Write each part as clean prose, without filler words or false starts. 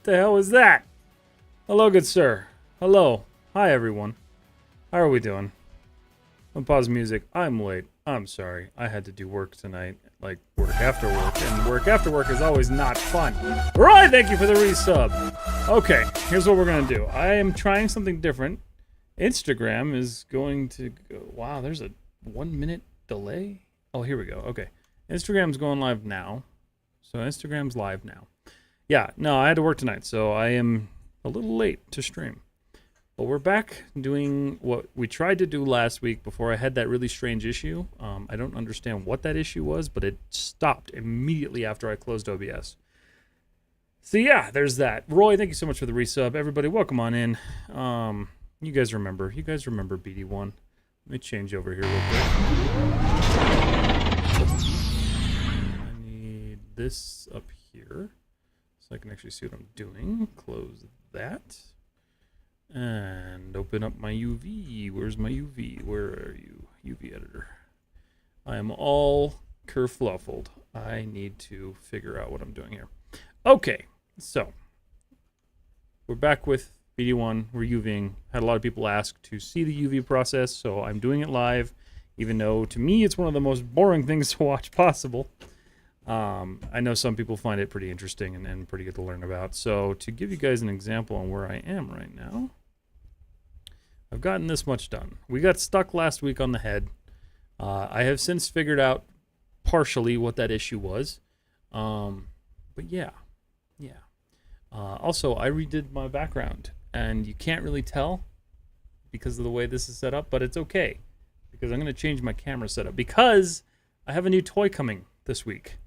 the hell is that? Hello, good sir. Hello. Hi, everyone. How are we doing? I'm pause music. I'm late. I'm sorry. I had to do work tonight. Like, work after work. And work after work is always not fun. Roy, thank you for the resub. Okay, here's what we're going to do. I am trying something different. Instagram is going to go... Wow, there's a 1 minute delay? Oh, here we go. Okay. Instagram's going live now. So Instagram's live now. Yeah, no, I had to work tonight, so I am a little late to stream. But we're back doing what we tried to do last week before I had that really strange issue. I don't understand what that issue was, but it stopped immediately after I closed OBS. So yeah, there's that. Roy, thank you so much for the resub. Everybody, welcome on in. You guys remember BD-1. Let me change over here real quick. I need this up here so I can actually see what I'm doing. Close that. And open up my UV. Where's my UV? Where are you? UV editor. I am all kerfluffled. I need to figure out what I'm doing here. Okay, so we're back with BD-1. We're UVing. Had a lot of people ask to see the UV process, so I'm doing it live, even though to me it's one of the most boring things to watch possible. I know some people find it pretty interesting and pretty good to learn about. So to give you guys an example on where I am right now, I've gotten this much done. We got stuck last week on the head. I have since figured out partially what that issue was. But yeah. Also, I redid my background, and you can't really tell because of the way this is set up, but it's okay because I'm going to change my camera setup because I have a new toy coming this week.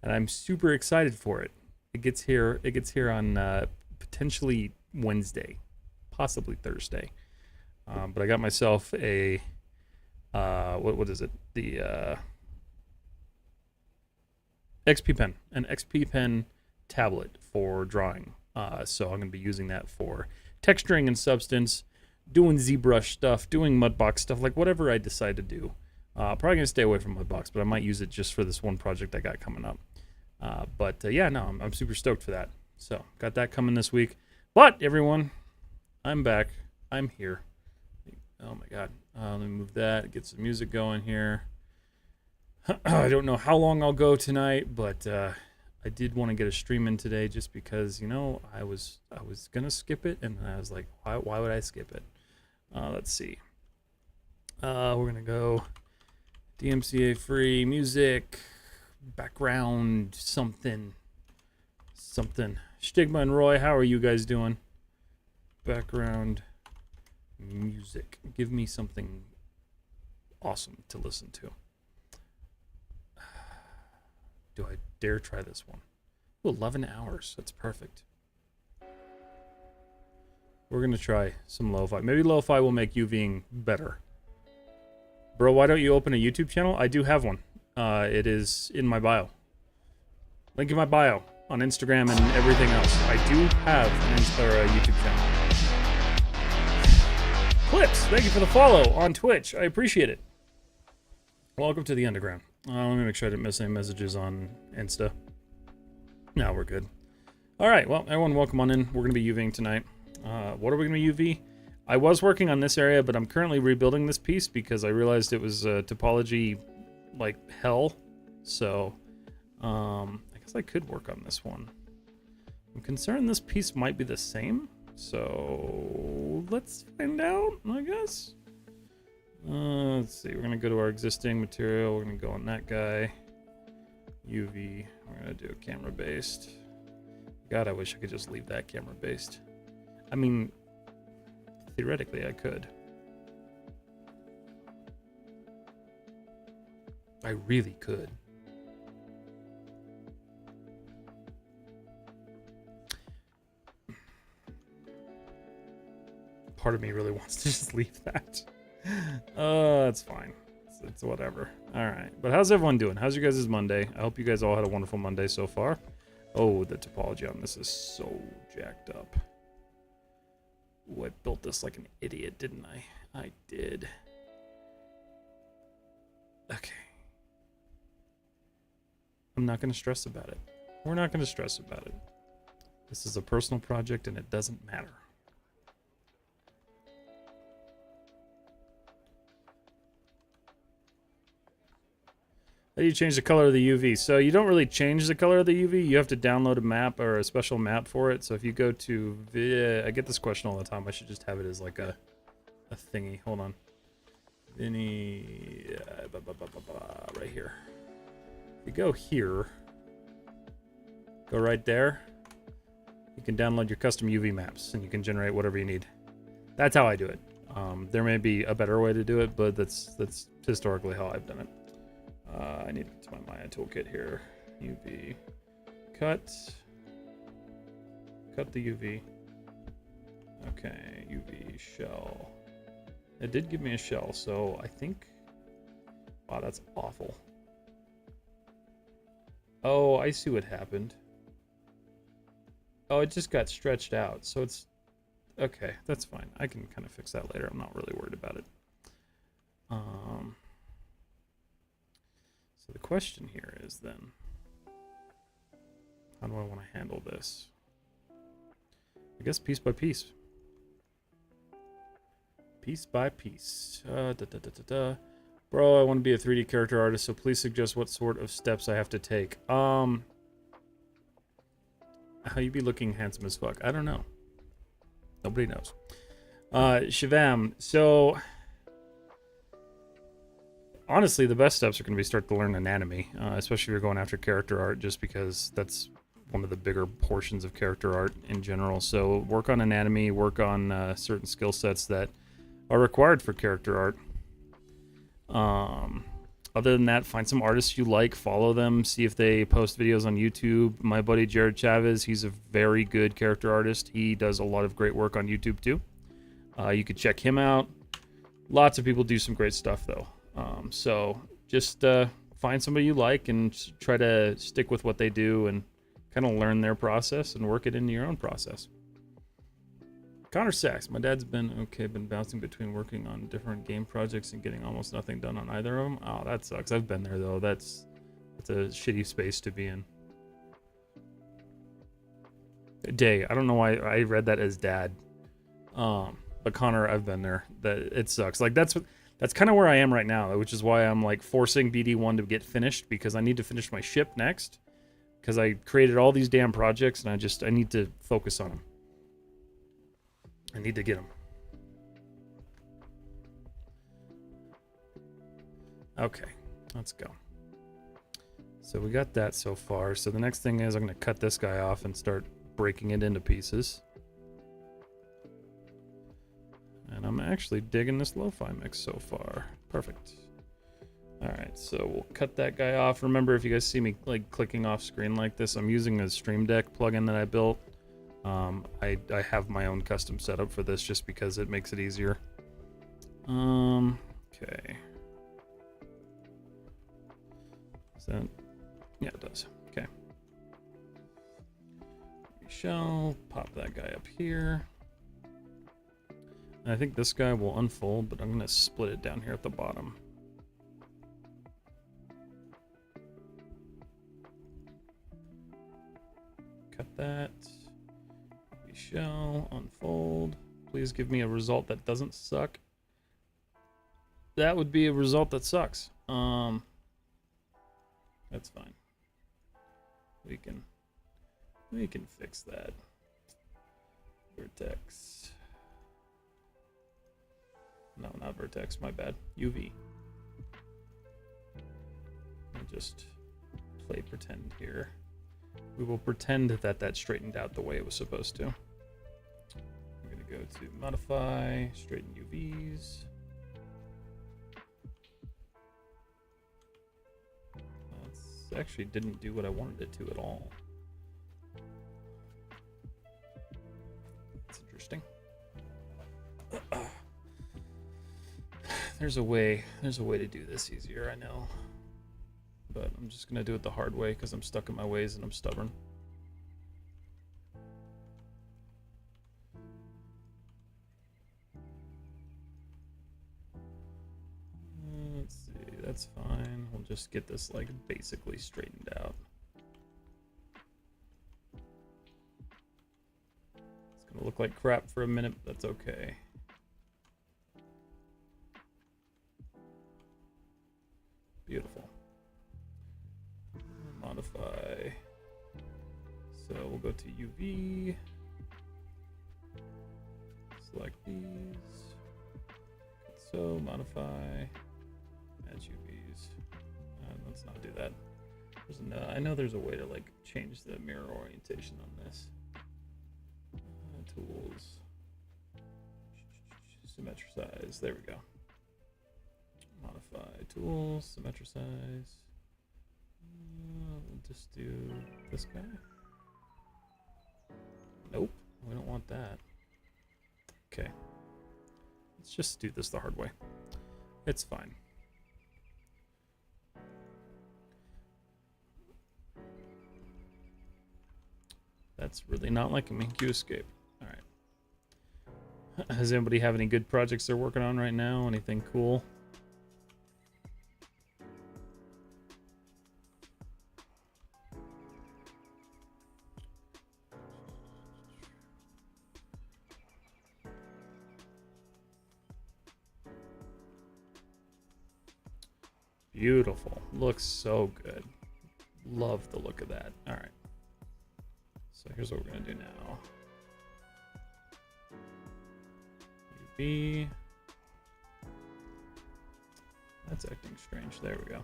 And I'm super excited for it. It gets here on potentially Wednesday, possibly Thursday. But I got myself a what is it? The XP pen, an XP pen tablet for drawing. So I'm going to be using that for texturing and substance, doing ZBrush stuff, doing Mudbox stuff, like whatever I decide to do. Probably going to stay away from Mudbox, but I might use it just for this one project I got coming up. Yeah, no, I'm super stoked for that. So, got that coming this week. But, everyone, I'm back. I'm here. Oh, my God. Let me move that, get some music going here. I don't know how long I'll go tonight, but I did want to get a stream in today just because, you know, I was going to skip it, and I was like, why would I skip it? Let's see. We're going to go DMCA free music, background, something. Stigma and Roy, how are you guys doing? Background music. Give me something awesome to listen to. Do I dare try this one? Ooh, 11 hours. That's perfect. We're going to try some lo-fi. Maybe lo-fi will make UVing better. Bro, why don't you open a YouTube channel? I do have one. It is in my bio. Link in my bio on Instagram and everything else. I do have a YouTube channel. Clips, thank you for the follow on Twitch. I appreciate it. Welcome to the underground. Let me make sure I didn't miss any messages on Insta. No, we're good. All right, well, everyone, welcome on in. We're going to be UVing tonight. What are we going to be UV? I was working on this area, but I'm currently rebuilding this piece because I realized it was topology like hell. So, I guess I could work on this one. I'm concerned this piece might be the same. So, let's find out, I guess. Let's see, we're going to go to our existing material. We're going to go on that guy. UV. We're going to do a camera-based. God, I wish I could just leave that camera-based. I mean, theoretically, I could. I really could. Part of me really wants to just leave that. That's fine. It's whatever. Alright. But how's everyone doing? How's your guys' Monday? I hope you guys all had a wonderful Monday so far. Oh, the topology on this is so jacked up. Ooh, I built this like an idiot, didn't I? I did. Okay. I'm not going to stress about it. We're not going to stress about it. This is a personal project and it doesn't matter. How do you change the color of the UV? So you don't really change the color of the UV. You have to download a map or a special map for it. So if you go to... I get this question all the time. I should just have it as like a thingy. Hold on. Vinny... right here. If you go here... Go right there. You can download your custom UV maps and you can generate whatever you need. That's how I do it. There may be a better way to do it, but that's historically how I've done it. I need to get to my Maya toolkit here. UV. Cut the UV. Okay, UV shell. It did give me a shell, so I think... Wow, that's awful. Oh, I see what happened. Oh, it just got stretched out, so it's... Okay, that's fine. I can kind of fix that later. I'm not really worried about it. So the question here is then, how do I want to handle this? I guess piece by piece. Piece by piece. Bro, I want to be a 3D character artist, so please suggest what sort of steps I have to take. How you be looking handsome as fuck? I don't know. Nobody knows. Shivam, so... Honestly, the best steps are going to be start to learn anatomy, especially if you're going after character art, just because that's one of the bigger portions of character art in general. So work on anatomy, work on certain skill sets that are required for character art. Other than that, find some artists you like, follow them, see if they post videos on YouTube. My buddy Jared Chavez, he's a very good character artist. He does a lot of great work on YouTube too. You could check him out. Lots of people do some great stuff though. So just find somebody you like and try to stick with what they do and kind of learn their process and work it into your own process. Connor Sachs, my dad's been bouncing between working on different game projects and getting almost nothing done on either of them. Oh, that sucks. I've been there though. That's a shitty space to be in. Day, I don't know why I read that as dad. But Connor, I've been there. That it sucks. Like that's kind of where I am right now, which is why I'm like forcing BD-1 to get finished because I need to finish my ship next because I created all these damn projects and I need to focus on them. I need to get them. Okay, let's go. So we got that so far. So the next thing is I'm going to cut this guy off and start breaking it into pieces. And I'm actually digging this lo-fi mix so far. Perfect. Alright, so we'll cut that guy off. Remember, if you guys see me like clicking off screen like this, I'm using a Stream Deck plugin that I built. I have my own custom setup for this just because it makes it easier. Okay. Is that... Yeah, it does. Okay. We shall pop that guy up here. I think this guy will unfold, but I'm going to split it down here at the bottom. Cut that. We shall unfold. Please give me a result that doesn't suck. That would be a result that sucks. That's fine. We can fix that. Vertex. No, not vertex, my bad. UV. I'll just play pretend here. We will pretend that straightened out the way it was supposed to. I'm gonna go to modify, straighten UVs. That actually didn't do what I wanted it to at all. That's interesting. There's a way to do this easier, I know. But I'm just gonna do it the hard way because I'm stuck in my ways and I'm stubborn. Let's see, that's fine. We'll just get this like basically straightened out. look like crap for a minute, but that's okay. Beautiful. Modify. So we'll go to UV. Select these. So modify. Add UVs. Let's not do that. I know there's a way to like change the mirror orientation on this. Tools. Symmetricize. There we go. Modify tools. Symmetricize. We'll just do this guy. Nope. We don't want that. Okay. Let's just do this the hard way. It's fine. That's really not liking me. Q escape. All right. Does anybody have any good projects they're working on right now? Anything cool? Beautiful. Looks so good. Love the look of that. All right. So here's what we're going to do now. UV. That's acting strange. There we go.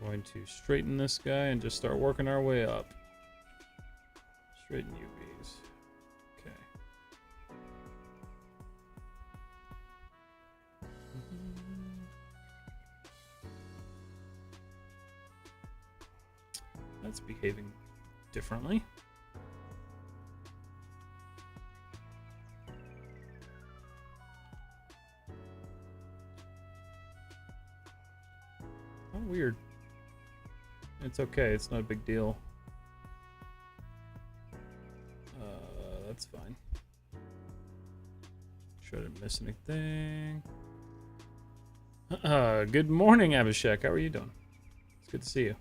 We're going to straighten this guy and just start working our way up. Straighten UVs. Okay. That's behaving differently. Oh, weird. It's okay. It's not a big deal. That's fine. Sure I didn't miss anything. Good morning, Abhishek. How are you doing? It's good to see you.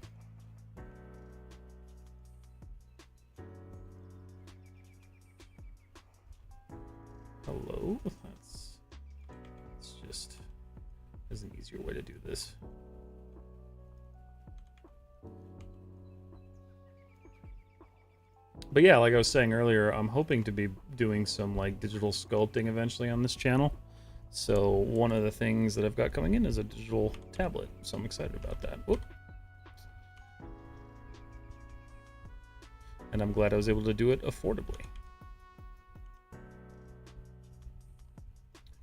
Hello? That's just... There's an easier way to do this. But yeah, like I was saying earlier, I'm hoping to be doing some like digital sculpting eventually on this channel. So one of the things that I've got coming in is a digital tablet. So I'm excited about that. Whoop. And I'm glad I was able to do it affordably.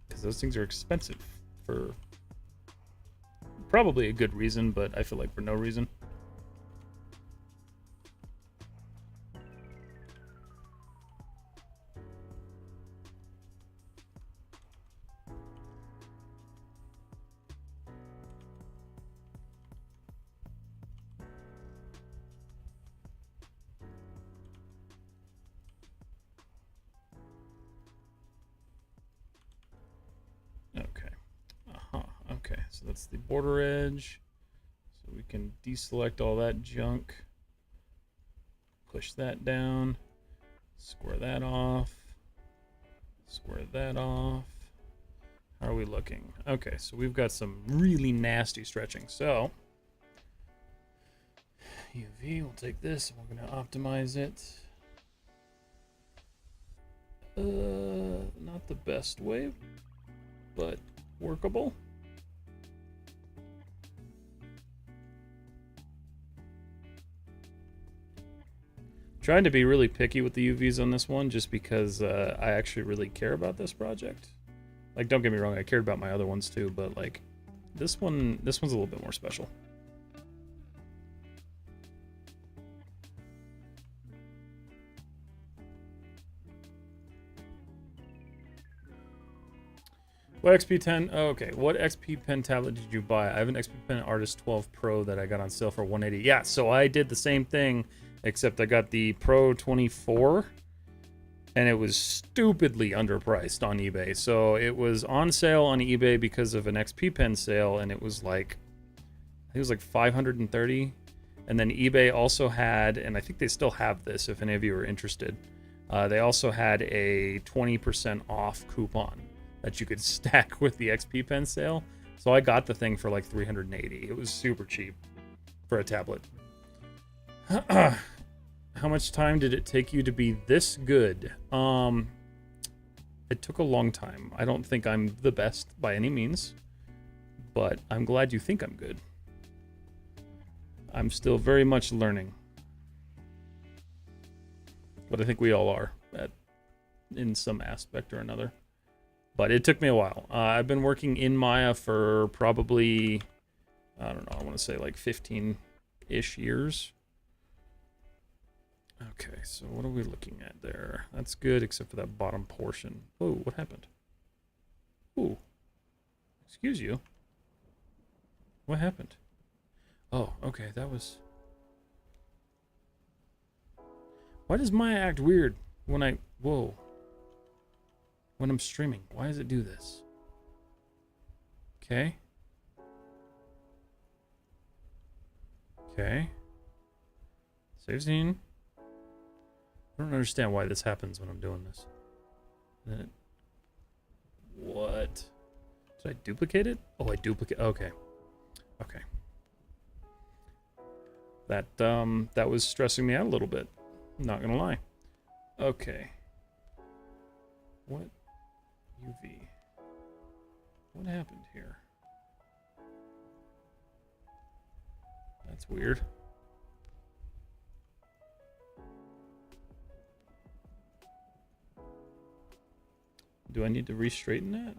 Because those things are expensive for probably a good reason, but I feel like for no reason. Okay, so that's the border edge. So we can deselect all that junk. Push that down. Square that off. Square that off. How are we looking? Okay, so we've got some really nasty stretching. So UV, we'll take this and we're going to optimize it. Not the best way, but workable. Trying to be really picky with the UVs on this one just because I actually really care about this project. Like, don't get me wrong, I cared about my other ones too, but like this one's a little bit more special. What XP Pen? Oh, okay. What XP Pen tablet did you buy? I have an XP Pen Artist 12 Pro that I got on sale for $180. Yeah, so I did the same thing, except I got the Pro 24, and it was stupidly underpriced on eBay. So it was on sale on eBay because of an XP Pen sale, and it was like, I think it was like $530. And then eBay also had, and I think they still have this if any of you are interested, they also had a 20% off coupon that you could stack with the XP Pen sale. So I got the thing for like $380. It was super cheap for a tablet. How much time did it take you to be this good? It took a long time. I don't think I'm the best by any means, but I'm glad you think I'm good. I'm still very much learning. But I think we all are in some aspect or another. But it took me a while. I've been working in Maya for probably, I don't know, I want to say like 15-ish years. Okay, so what are we looking at there? That's good, except for that bottom portion. Oh, what happened? Ooh. Excuse you. What happened? Oh, okay, that was... Why does Maya act weird when I... Whoa. When I'm streaming? Why does it do this? Okay. Okay. Save scene. I don't understand why this happens when I'm doing this. What? Did I duplicate it? Oh, I duplicate. Okay. Okay. That was stressing me out a little bit. I'm not gonna lie. Okay. What? UV. What happened here? That's weird. Do I need to re-straighten that?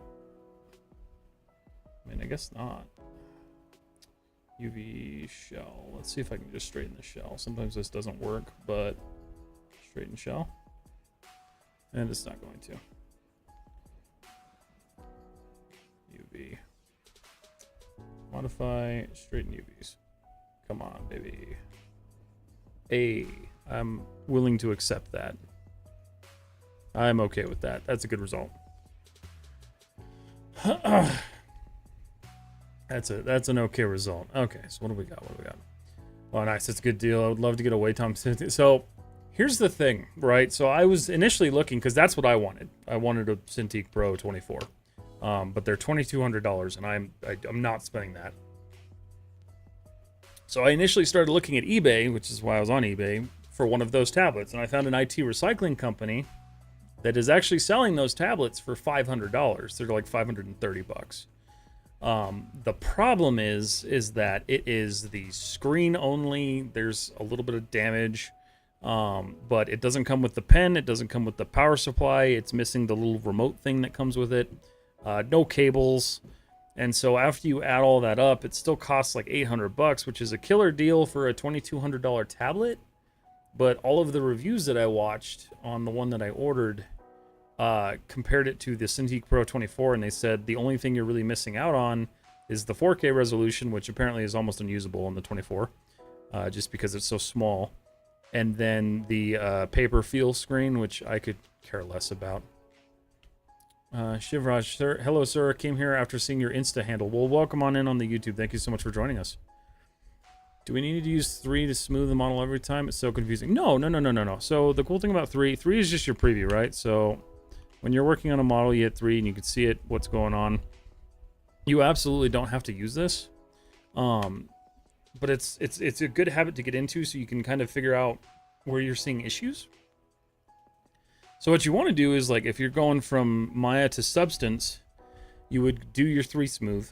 I mean, I guess not. UV shell. Let's see if I can just straighten the shell. Sometimes this doesn't work, but straighten shell. And it's not going to. UV. Modify, straighten UVs. Come on, baby. Hey, I'm willing to accept that. I'm okay with that. That's a good result. That's an okay result. Okay, so what do we got? What do we got? Oh, nice. That's a good deal. I would love to get a wait time. So here's the thing, right? So I was initially looking, because that's what I wanted. I wanted a Cintiq Pro 24. But they're $2,200, and I'm not spending that. So I initially started looking at eBay, which is why I was on eBay, for one of those tablets. And I found an IT recycling company that is actually selling those tablets for $500. They're like $530. The problem is that it is the screen only. There's a little bit of damage, but it doesn't come with the pen. It doesn't come with the power supply. It's missing the little remote thing that comes with it. No cables. And so after you add all that up, it still costs like $800, which is a killer deal for a $2,200 tablet. But all of the reviews that I watched on the one that I ordered compared it to the Cintiq Pro 24, and they said the only thing you're really missing out on is the 4K resolution, which apparently is almost unusable on the 24, just because it's so small. And then the paper feel screen, which I could care less about. Shivraj, sir, hello, sir. Came here after seeing your Insta handle. Well, welcome on in on the YouTube. Thank you so much for joining us. Do we need to use 3 to smooth the model every time? It's so confusing. No. So the cool thing about 3 is just your preview, right? So when you're working on a model, you hit 3 and you can see it, what's going on. You absolutely don't have to use this. But it's a good habit to get into so you can kind of figure out where you're seeing issues. So what you want to do is, like, if you're going from Maya to Substance, you would do your 3 smooth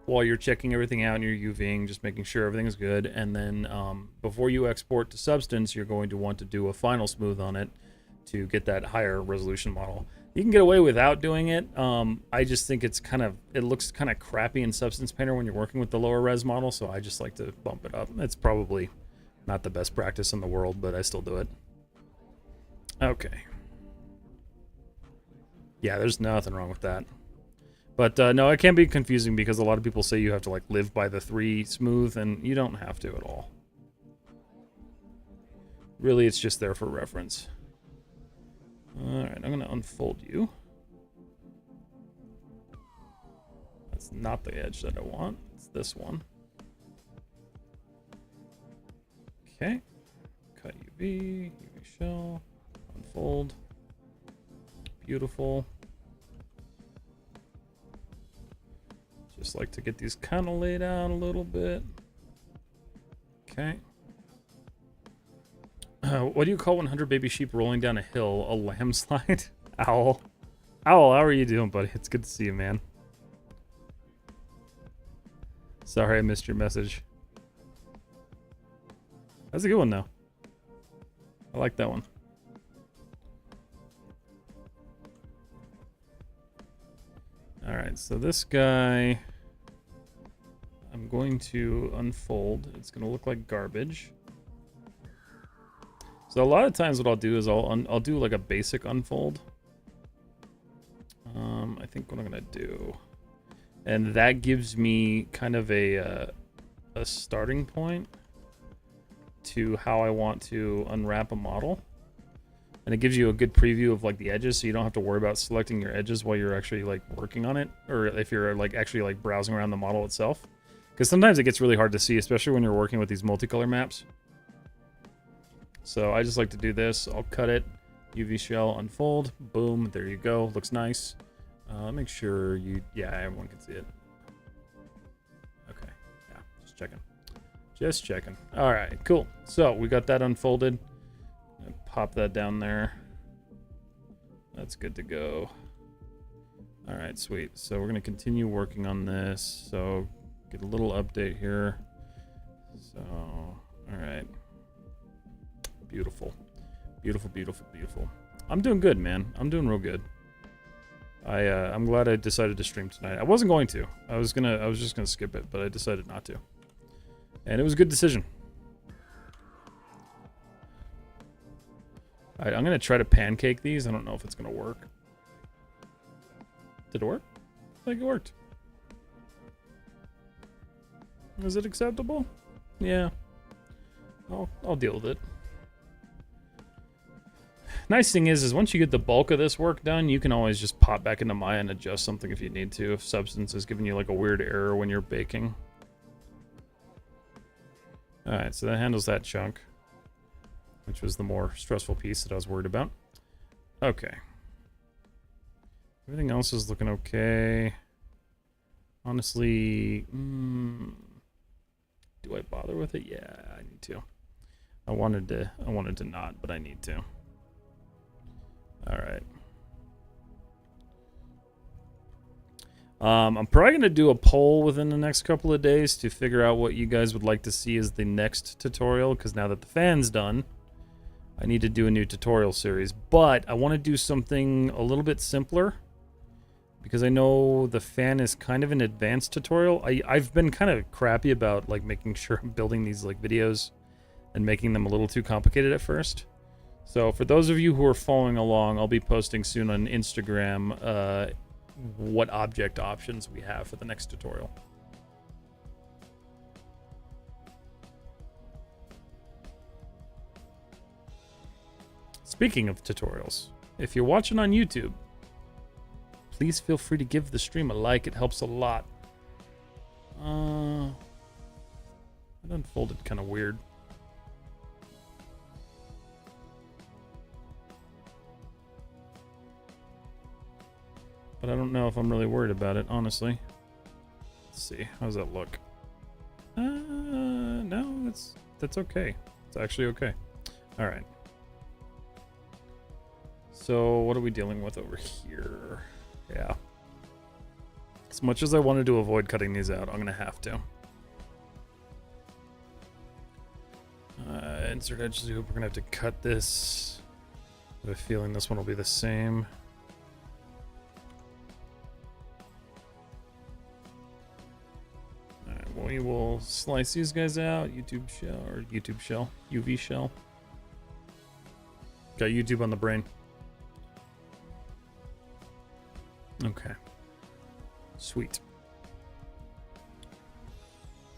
while you're checking everything out and you're UVing, just making sure everything's good. And then before you export to Substance, you're going to want to do a final smooth on it to get that higher resolution model. You can get away without doing it. I just think it looks kind of crappy in Substance Painter when you're working with the lower res model, so I just like to bump it up. It's probably not the best practice in the world, but I still do it. Okay. Yeah, there's nothing wrong with that. But no, it can be confusing because a lot of people say you have to like live by the 3 smooth, and you don't have to at all. Really, it's just there for reference. Alright, I'm going to unfold you. That's not the edge that I want. It's this one. Okay. Cut UV, UV shell, unfold. Beautiful. Just like to get these kind of laid out a little bit. Okay. What do you call 100 baby sheep rolling down a hill? A landslide? Owl. Owl, how are you doing, buddy? It's good to see you, man. Sorry I missed your message. That's a good one, though. I like that one. Alright, so this guy, I'm going to unfold. It's going to look like garbage. So a lot of times what I'll do is I'll do like a basic unfold. I think what I'm going to do. And that gives me kind of a starting point to how I want to unwrap a model. And it gives you a good preview of like the edges, so you don't have to worry about selecting your edges while you're actually like working on it, or if you're like actually like browsing around the model itself. Because sometimes it gets really hard to see, especially when you're working with these multicolor maps. So I just like to do this. I'll cut it, UV shell, unfold, boom, there you go. Looks nice. Make sure yeah, everyone can see it. Okay, yeah, just checking. Just checking. All right, cool. So we got that unfolded. Pop that down there. That's good to go. All right, sweet. So we're gonna continue working on this. So get a little update here. So, all right. Beautiful. Beautiful, beautiful, beautiful. I'm doing good, man. I'm doing real good. I'm glad I decided to stream tonight. I wasn't going to. I was just gonna skip it, but I decided not to. And it was a good decision. Alright, I'm gonna try to pancake these. I don't know if it's gonna work. Did it work? I think it worked. Is it acceptable? Yeah. I'll deal with it. Nice thing is once you get the bulk of this work done, you can always just pop back into Maya and adjust something if you need to, if Substance is giving you like a weird error when you're baking. Alright, so that handles that chunk, which was the more stressful piece that I was worried about. Okay. Everything else is looking okay. Honestly, do I bother with it? Yeah, I need to. I wanted to not, but I need to. All right. I'm probably going to do a poll within the next couple of days to figure out what you guys would like to see as the next tutorial, because now that the fan's done, I need to do a new tutorial series. But I want to do something a little bit simpler, because I know the fan is kind of an advanced tutorial. I've been kind of crappy about like making sure I'm building these like videos and making them a little too complicated at first. So for those of you who are following along, I'll be posting soon on Instagram what object options we have for the next tutorial. Speaking of tutorials, if you're watching on YouTube, please feel free to give the stream a like. It helps a lot. It unfolded kind of weird. But I don't know if I'm really worried about it, honestly. Let's see. How does that look? No, that's okay. It's actually okay. All right. So what are we dealing with over here? Yeah. As much as I wanted to avoid cutting these out, I'm going to have to. Insert edge loop. We're going to have to cut this. I have a feeling this one will be the same. We will slice these guys out. UV shell. Got YouTube on the brain. Okay. Sweet.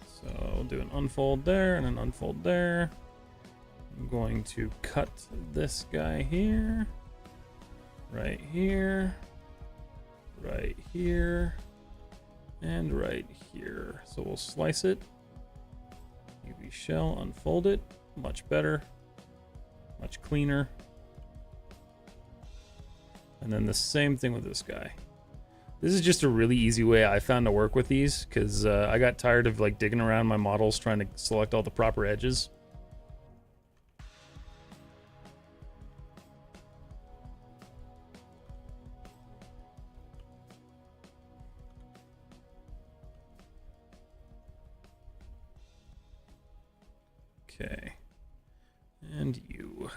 So I'll do an unfold there and an unfold there. I'm going to cut this guy here. Right here. Right here. And right here. So we'll slice it. UV shell, unfold it. Much better. Much cleaner. And then the same thing with this guy. This is just a really easy way I found to work with these, because I got tired of like digging around my models trying to select all the proper edges. Okay. And you.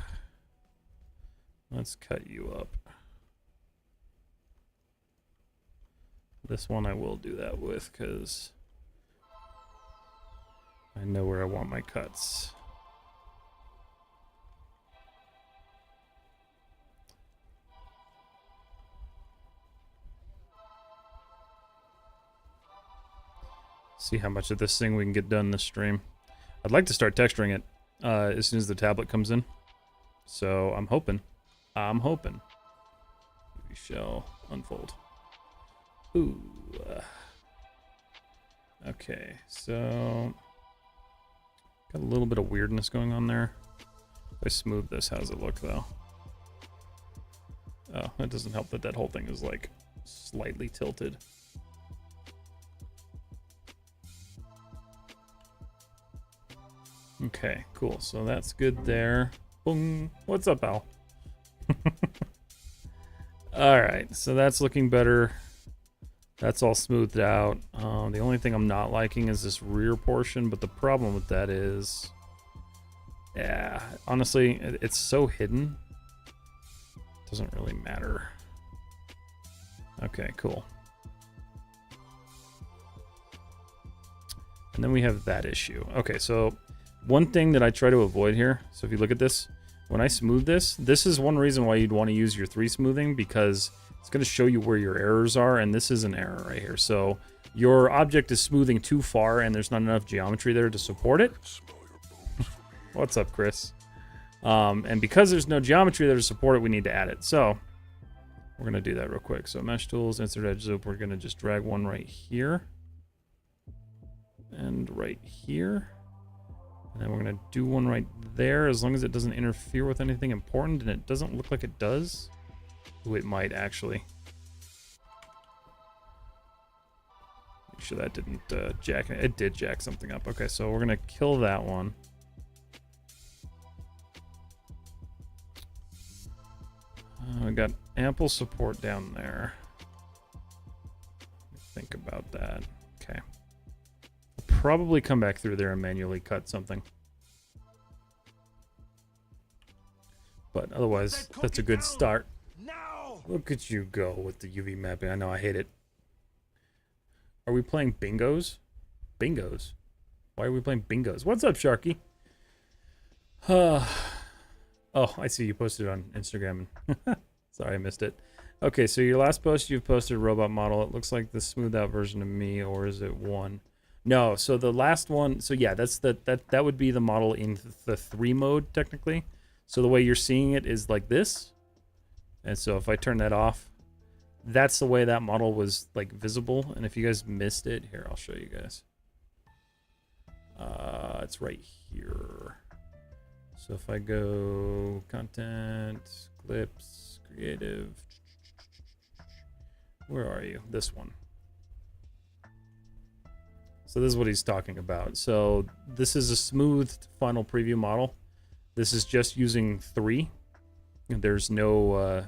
Let's cut you up. This one I will do that with, because I know where I want my cuts. See how much of this thing we can get done this stream. I'd like to start texturing it as soon as the tablet comes in. So I'm hoping. We shall unfold. Ooh. Okay, so got a little bit of weirdness going on there. If I smooth this, how does it look though? Oh, that doesn't help that whole thing is like slightly tilted. Okay, cool. So that's good there. Boom. What's up, Al? Alright, so that's looking better. That's all smoothed out. The only thing I'm not liking is this rear portion, but the problem with that is... yeah, honestly, it's so hidden. It doesn't really matter. Okay, cool. And then we have that issue. Okay, so one thing that I try to avoid here, so if you look at this, when I smooth this, this is one reason why you'd want to use your 3 smoothing, because it's going to show you where your errors are, and this is an error right here. So your object is smoothing too far, and there's not enough geometry there to support it. What's up, Chris? And because there's no geometry there to support it, we need to add it. So we're going to do that real quick. So mesh tools, insert edge loop, we're going to just drag one right here. And right here. And then we're going to do one right there, as long as it doesn't interfere with anything important, and it doesn't look like it does. Ooh, it might, actually. Make sure that didn't jack it. It did jack something up. Okay, so we're going to kill that one. We got ample support down there. Think about that. Okay. Probably come back through there and manually cut something. But otherwise, that's a good start. Look at you go with the UV mapping. I know, I hate it. Are we playing bingos? Bingos? Why are we playing bingos? What's up, Sharky? Oh, I see you posted it on Instagram. Sorry, I missed it. Okay, so your last post, you've posted a robot model. It looks like the smoothed out version of me, or is it one? No, so the last one, so yeah, that's that would be the model in the 3 mode, technically. So the way you're seeing it is like this. And so if I turn that off, that's the way that model was like visible. And if you guys missed it, here, I'll show you guys. It's right here. So if I go content, clips, creative, where are you? This one. So this is what he's talking about. So this is a smooth final preview model. This is just using 3. There's no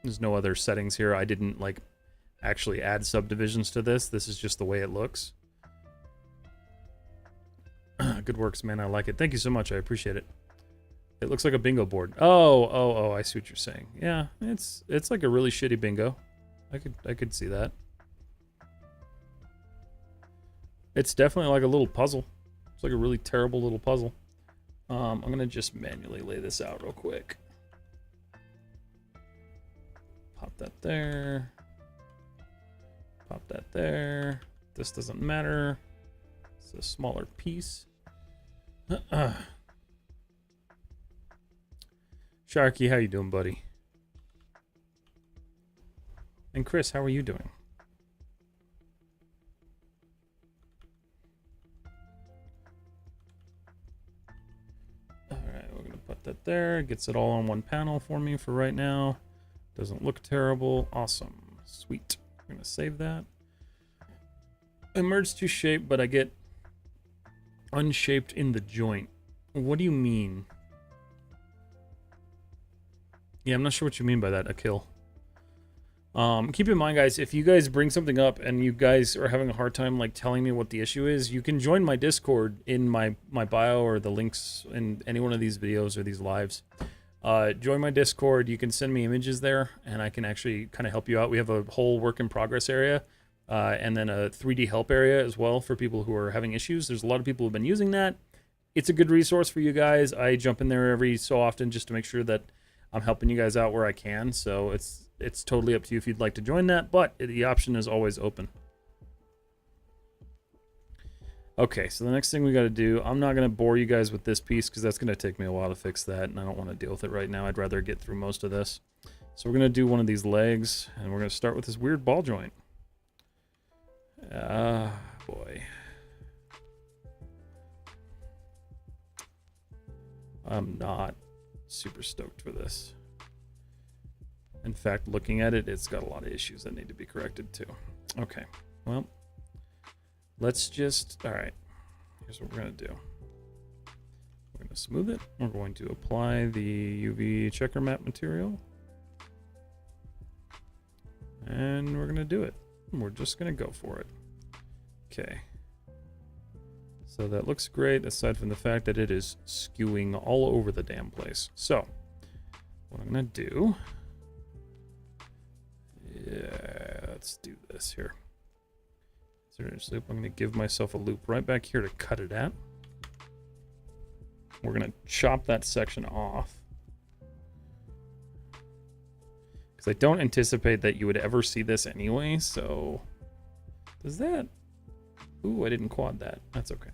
other settings here. I didn't like actually add subdivisions to this. This is just the way it looks. Good works, man. I like it. Thank you so much. I appreciate it. It looks like a bingo board. Oh, I see what you're saying. Yeah, it's like a really shitty bingo. I could see that. It's definitely like a little puzzle. It's like a really terrible little puzzle. I'm gonna just manually lay this out real quick. Pop that there. Pop that there. This doesn't matter. It's a smaller piece. Sharky, how you doing, buddy? And Chris, how are you doing? put that there. Gets it all on one panel for me for right now. Doesn't look terrible. Awesome. Sweet. I'm gonna save that. I merged to shape, but I get unshaped in the joint. What do you mean? Yeah, I'm not sure what you mean by that, Akil. Keep in mind, guys, if you guys bring something up and you guys are having a hard time like telling me what the issue is, you can join my Discord in my bio or the links in any one of these videos or these lives. Join my Discord. You can send me images there, and I can actually kind of help you out. We have a whole work in progress area, and then a 3D help area as well for people who are having issues. There's a lot of people who've been using that. It's a good resource for you guys. I jump in there every so often just to make sure that I'm helping you guys out where I can. So it's totally up to you if you'd like to join that, but the option is always open. Okay, so the next thing we got to do, I'm not going to bore you guys with this piece because that's going to take me a while to fix that, and I don't want to deal with it right now. I'd rather get through most of this. So we're going to do one of these legs, and we're going to start with this weird ball joint. Boy. I'm not super stoked for this. In fact, looking at it, it's got a lot of issues that need to be corrected too. Okay, well, let's just, all right, here's what we're gonna do. We're gonna smooth it. We're going to apply the UV checker map material. And we're gonna do it. We're just gonna go for it. Okay. So that looks great, aside from the fact that it is skewing all over the damn place. So, what I'm gonna do, yeah, let's do this here. 0-inch loop. I'm gonna give myself a loop right back here to cut it at. We're gonna chop that section off, because I don't anticipate that you would ever see this anyway. So, does that? Ooh, I didn't quad that. That's okay.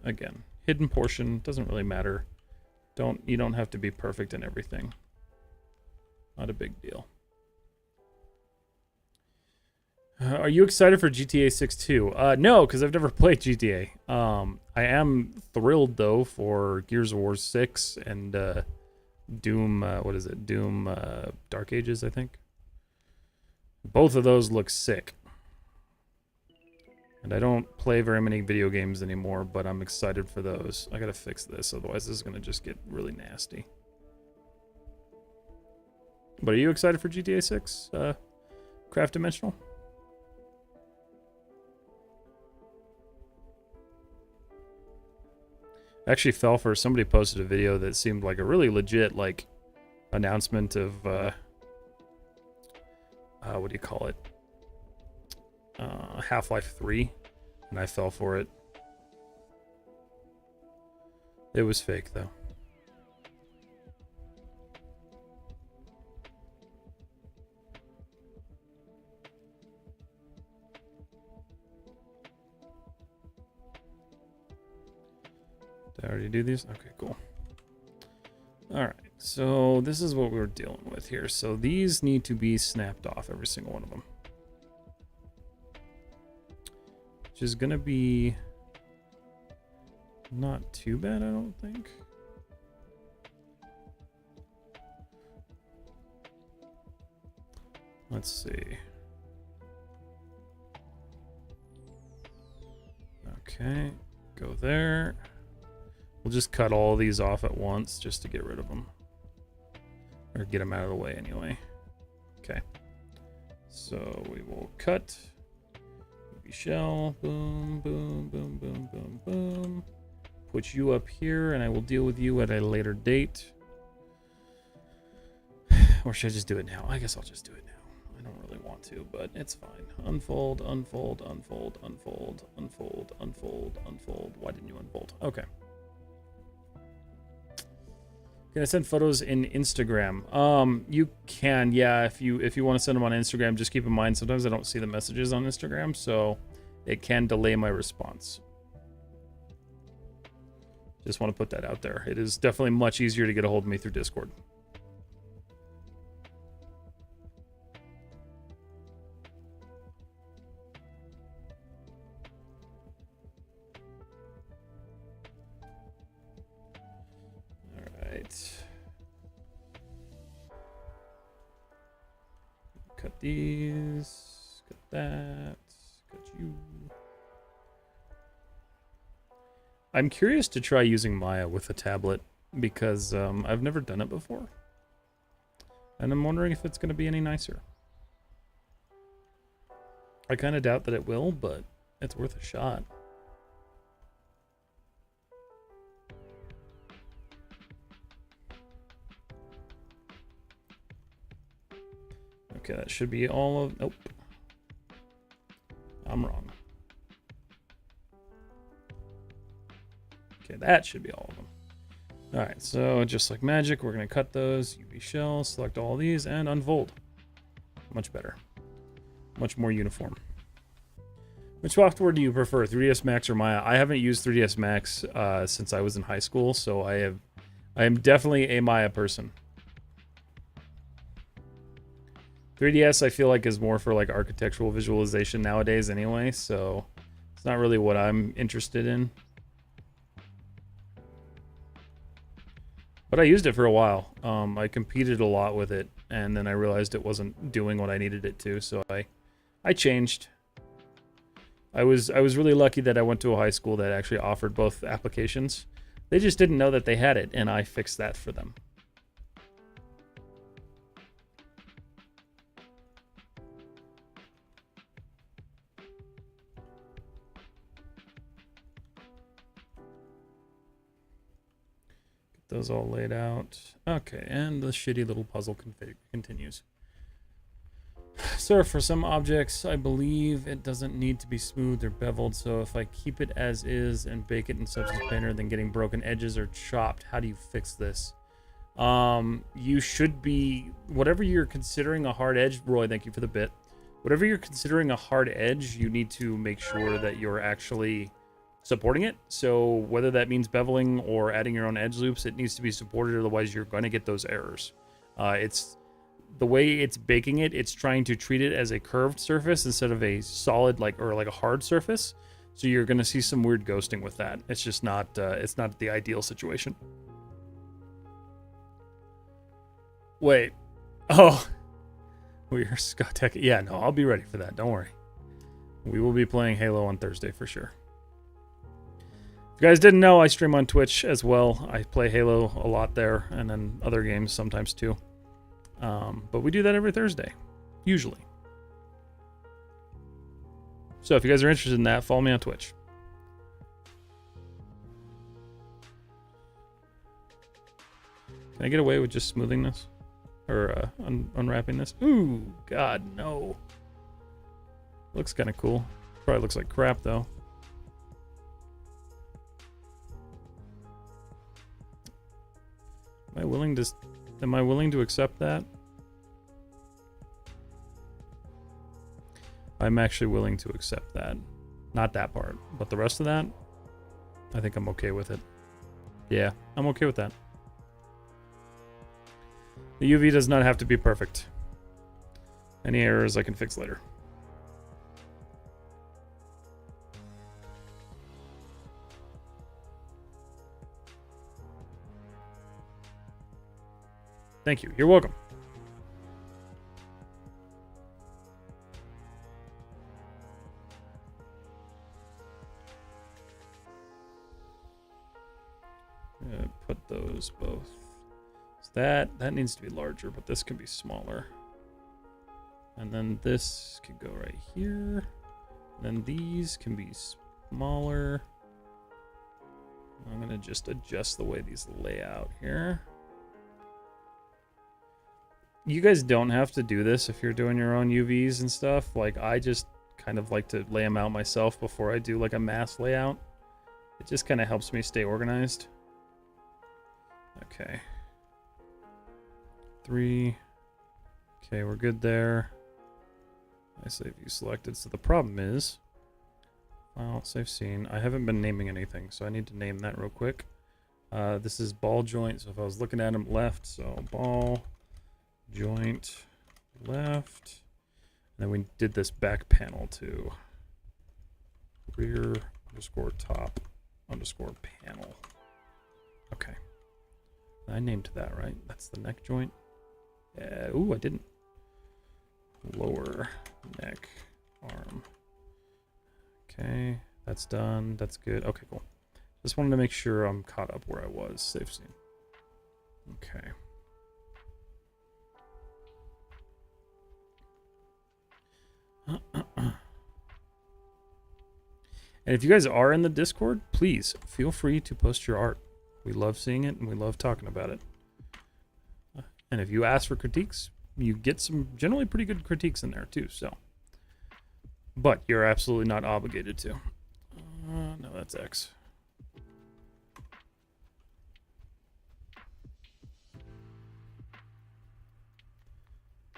Again, hidden portion, doesn't really matter. You don't have to be perfect in everything. Not a big deal. Are you excited for GTA 6 too? No, because I've never played GTA. I am thrilled though for Gears of War 6 and Doom, what is it? Doom Dark Ages, I think. Both of those look sick. And I don't play very many video games anymore, but I'm excited for those. I gotta fix this, otherwise this is gonna just get really nasty. But are you excited for GTA 6? Craft Dimensional? I actually fell for, somebody posted a video that seemed like a really legit, like, announcement of, what do you call it? Half-Life 3, and I fell for it. It was fake, though. Did I already do these? Okay, cool. Alright, so this is what we're dealing with here. So these need to be snapped off, every single one of them. Which is gonna be not too bad, I don't think. Let's see. Okay, go there. We'll just cut all these off at once just to get rid of them. Or get them out of the way anyway. Okay. So we will cut. Shell. Boom, boom, boom, boom, boom, boom. Put you up here, and I will deal with you at a later date. Or should I just do it now? I guess I'll just do it now. I don't really want to, but it's fine. Unfold, unfold, unfold, unfold, unfold, unfold, unfold. Why didn't you unfold? Okay. Can I send photos in Instagram? You can, yeah. If you want to send them on Instagram, just keep in mind sometimes I don't see the messages on Instagram, so it can delay my response. Just want to put that out there. It is definitely much easier to get a hold of me through Discord. right. Cut these. Cut that. Cut you. I'm curious to try using Maya with a tablet because I've never done it before. And I'm wondering if it's going to be any nicer. I kind of doubt that it will, but it's worth a shot. Okay, that should be all of... Nope. I'm wrong. Okay, that should be all of them. Alright, so just like magic, we're going to cut those. UV shell, select all these, and unfold. Much better. Much more uniform. Which software do you prefer, 3ds Max or Maya? I haven't used 3ds Max since I was in high school, so I am definitely a Maya person. 3ds I feel like is more for like architectural visualization nowadays anyway, so it's not really what I'm interested in. But I used it for a while. I competed a lot with it, and then I realized it wasn't doing what I needed it to, so I changed. I was really lucky that I went to a high school that actually offered both applications. They just didn't know that they had it, and I fixed that for them. Those all laid out. Okay, and the shitty little puzzle config continues. So for some objects, I believe it doesn't need to be smoothed or beveled, so if I keep it as is and bake it in Substance Painter, then getting broken edges or chopped, how do you fix this? You should be, whatever you're considering a hard edge, Roy, thank you for the bit. Whatever you're considering a hard edge, you need to make sure that you're actually supporting it. So whether that means beveling or adding your own edge loops, it needs to be supported, otherwise you're going to get those errors. It's the way it's baking it, it's trying to treat it as a curved surface instead of a solid like a hard surface. So you're going to see some weird ghosting with that. It's just not it's not the ideal situation. Wait. Oh. We're Scott Tech. Yeah, no, I'll be ready for that. Don't worry. We will be playing Halo on Thursday for sure. If you guys didn't know, I stream on Twitch as well. I play Halo a lot there, and then other games sometimes too. But we do that every Thursday, usually. So if you guys are interested in that, follow me on Twitch. Can I get away with just smoothing this? Or unwrapping this? Ooh, God, no. Looks kind of cool. Probably looks like crap, though. Am I willing to accept that? I'm actually willing to accept that. Not that part, but the rest of that, I think I'm okay with it. Yeah, I'm okay with that. The UV does not have to be perfect. Any errors I can fix later. Thank you. You're welcome. Put those both. So that needs to be larger, but this can be smaller. And then this could go right here. And then these can be smaller. I'm gonna just adjust the way these lay out here. You guys don't have to do this if you're doing your own UVs and stuff. Like, I just kind of like to lay them out myself before I do like a mass layout. It just kind of helps me stay organized. Okay. 3. Okay, we're good there. I save view selected. So the problem is, well, save scene. I haven't been naming anything, so I need to name that real quick. This is ball joint. So if I was looking at them left, so ball joint left. And then we did this back panel to rear underscore top underscore panel. Okay. I named that, right? That's the neck joint. Ooh, I didn't. Lower neck arm. Okay, that's done. That's good. Okay, cool. Just wanted to make sure I'm caught up where I was. Safe scene. Okay. And if you guys are in the Discord, please feel free to post your art. We love seeing it and we love talking about it. And if you ask for critiques, you get some generally pretty good critiques in there too. So, but you're absolutely not obligated to. No, that's X.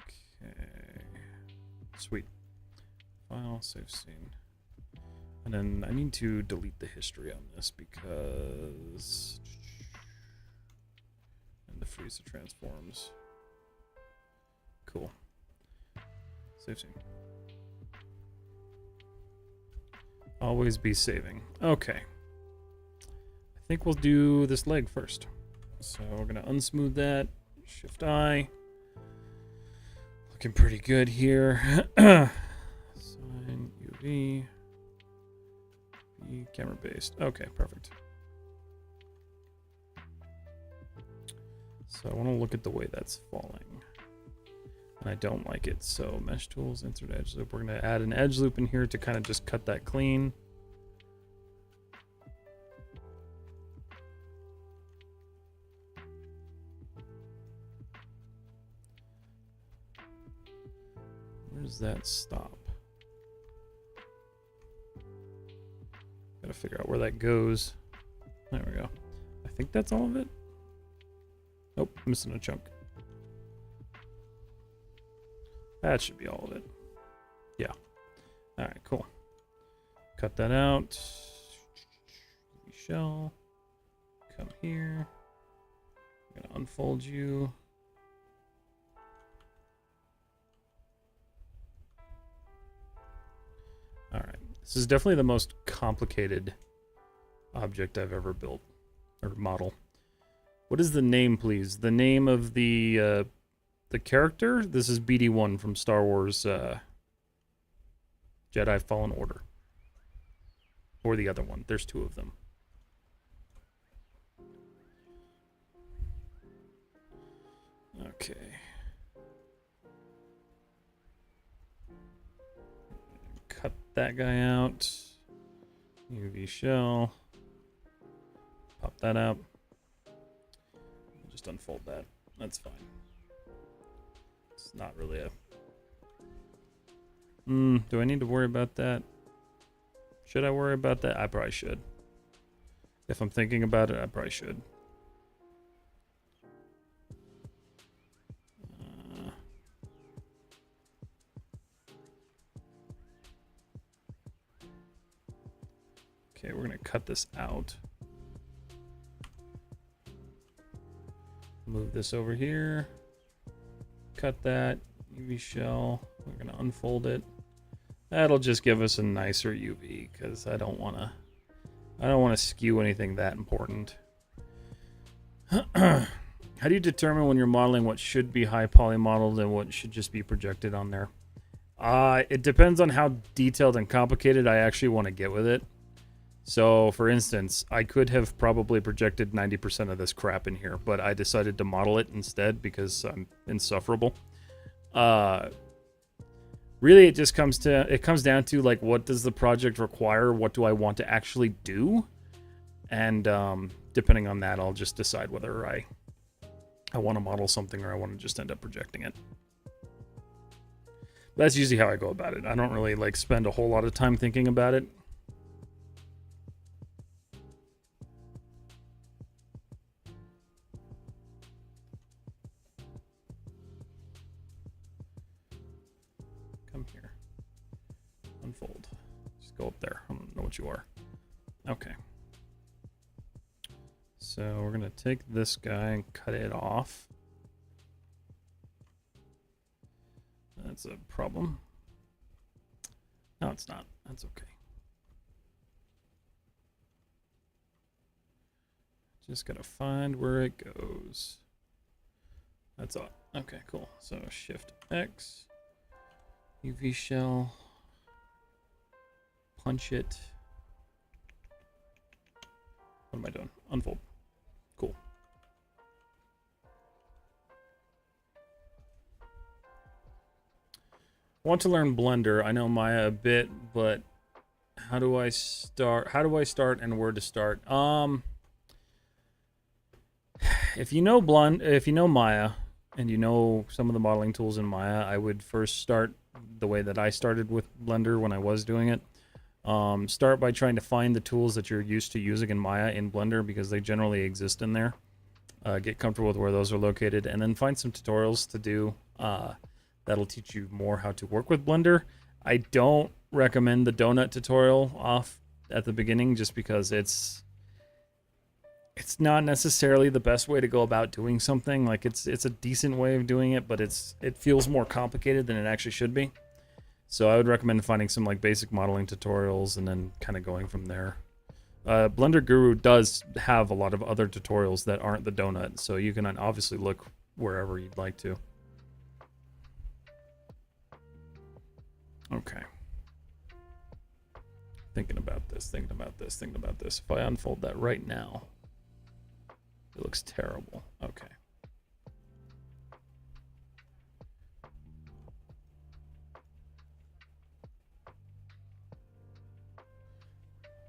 Okay, sweet. File, save scene. And then I need to delete the history on this because... And the freezer transforms. Cool. Save scene. Always be saving. Okay. I think we'll do this leg first. So we're going to unsmooth that. Shift I. Looking pretty good here. Sign UV. Camera based. Okay, perfect. So I want to look at the way that's falling. And I don't like it. So mesh tools, insert edge loop. We're going to add an edge loop in here to kind of just cut that clean. Where does that stop? Gotta figure out where that goes. There we go. I think that's all of it. Nope, missing a chunk. That should be all of it. Yeah. Alright, cool. Cut that out. We shall come here. I'm gonna unfold you. Alright. This is definitely the most complicated object I've ever built. Or model. What is the name, please? The name of the character? This is BD-1 from Star Wars Jedi Fallen Order. Or the other one. There's two of them. Okay. Cut that guy out. UV shell. Pop that out. Just unfold that. That's fine. It's not really a... do I need to worry about that? Should I worry about that? I probably should. If I'm thinking about it, I probably should. Okay, we're gonna cut this out. Move this over here. Cut that UV shell. We're gonna unfold it. That'll just give us a nicer UV because I don't want to skew anything that important. How do you determine when you're modeling what should be high poly modeled and what should just be projected on there? It depends on how detailed and complicated I actually want to get with it. So, for instance, I could have probably projected 90% of this crap in here, but I decided to model it instead because I'm insufferable. Really, it just comes down to, like, what does the project require? What do I want to actually do? And depending on that, I'll just decide whether I want to model something or I want to just end up projecting it. That's usually how I go about it. I don't really, like, spend a whole lot of time thinking about it. Unfold. Just go up there. I don't know what you are. Okay. So we're going to take this guy and cut it off. That's a problem. No, it's not. That's okay. Just gotta find where it goes. That's all. Okay, cool. So Shift X, UV shell, punch it. What am I doing? Unfold. Cool. Want to learn Blender. I know Maya a bit, but how do I start? How do I start and where to start? If you know Maya and you know some of the modeling tools in Maya, I would first start the way that I started with Blender when I was doing it. Start by trying to find the tools that you're used to using in Maya in Blender because they generally exist in there. Get comfortable with where those are located, and then find some tutorials to do. That'll teach you more how to work with Blender. I don't recommend the donut tutorial off at the beginning just because it's not necessarily the best way to go about doing something. Like it's a decent way of doing it, but it feels more complicated than it actually should be. So I would recommend finding some like basic modeling tutorials and then kind of going from there. Blender Guru does have a lot of other tutorials that aren't the donut, so you can obviously look wherever you'd like to. Okay. Thinking about this. If I unfold that right now, it looks terrible. Okay.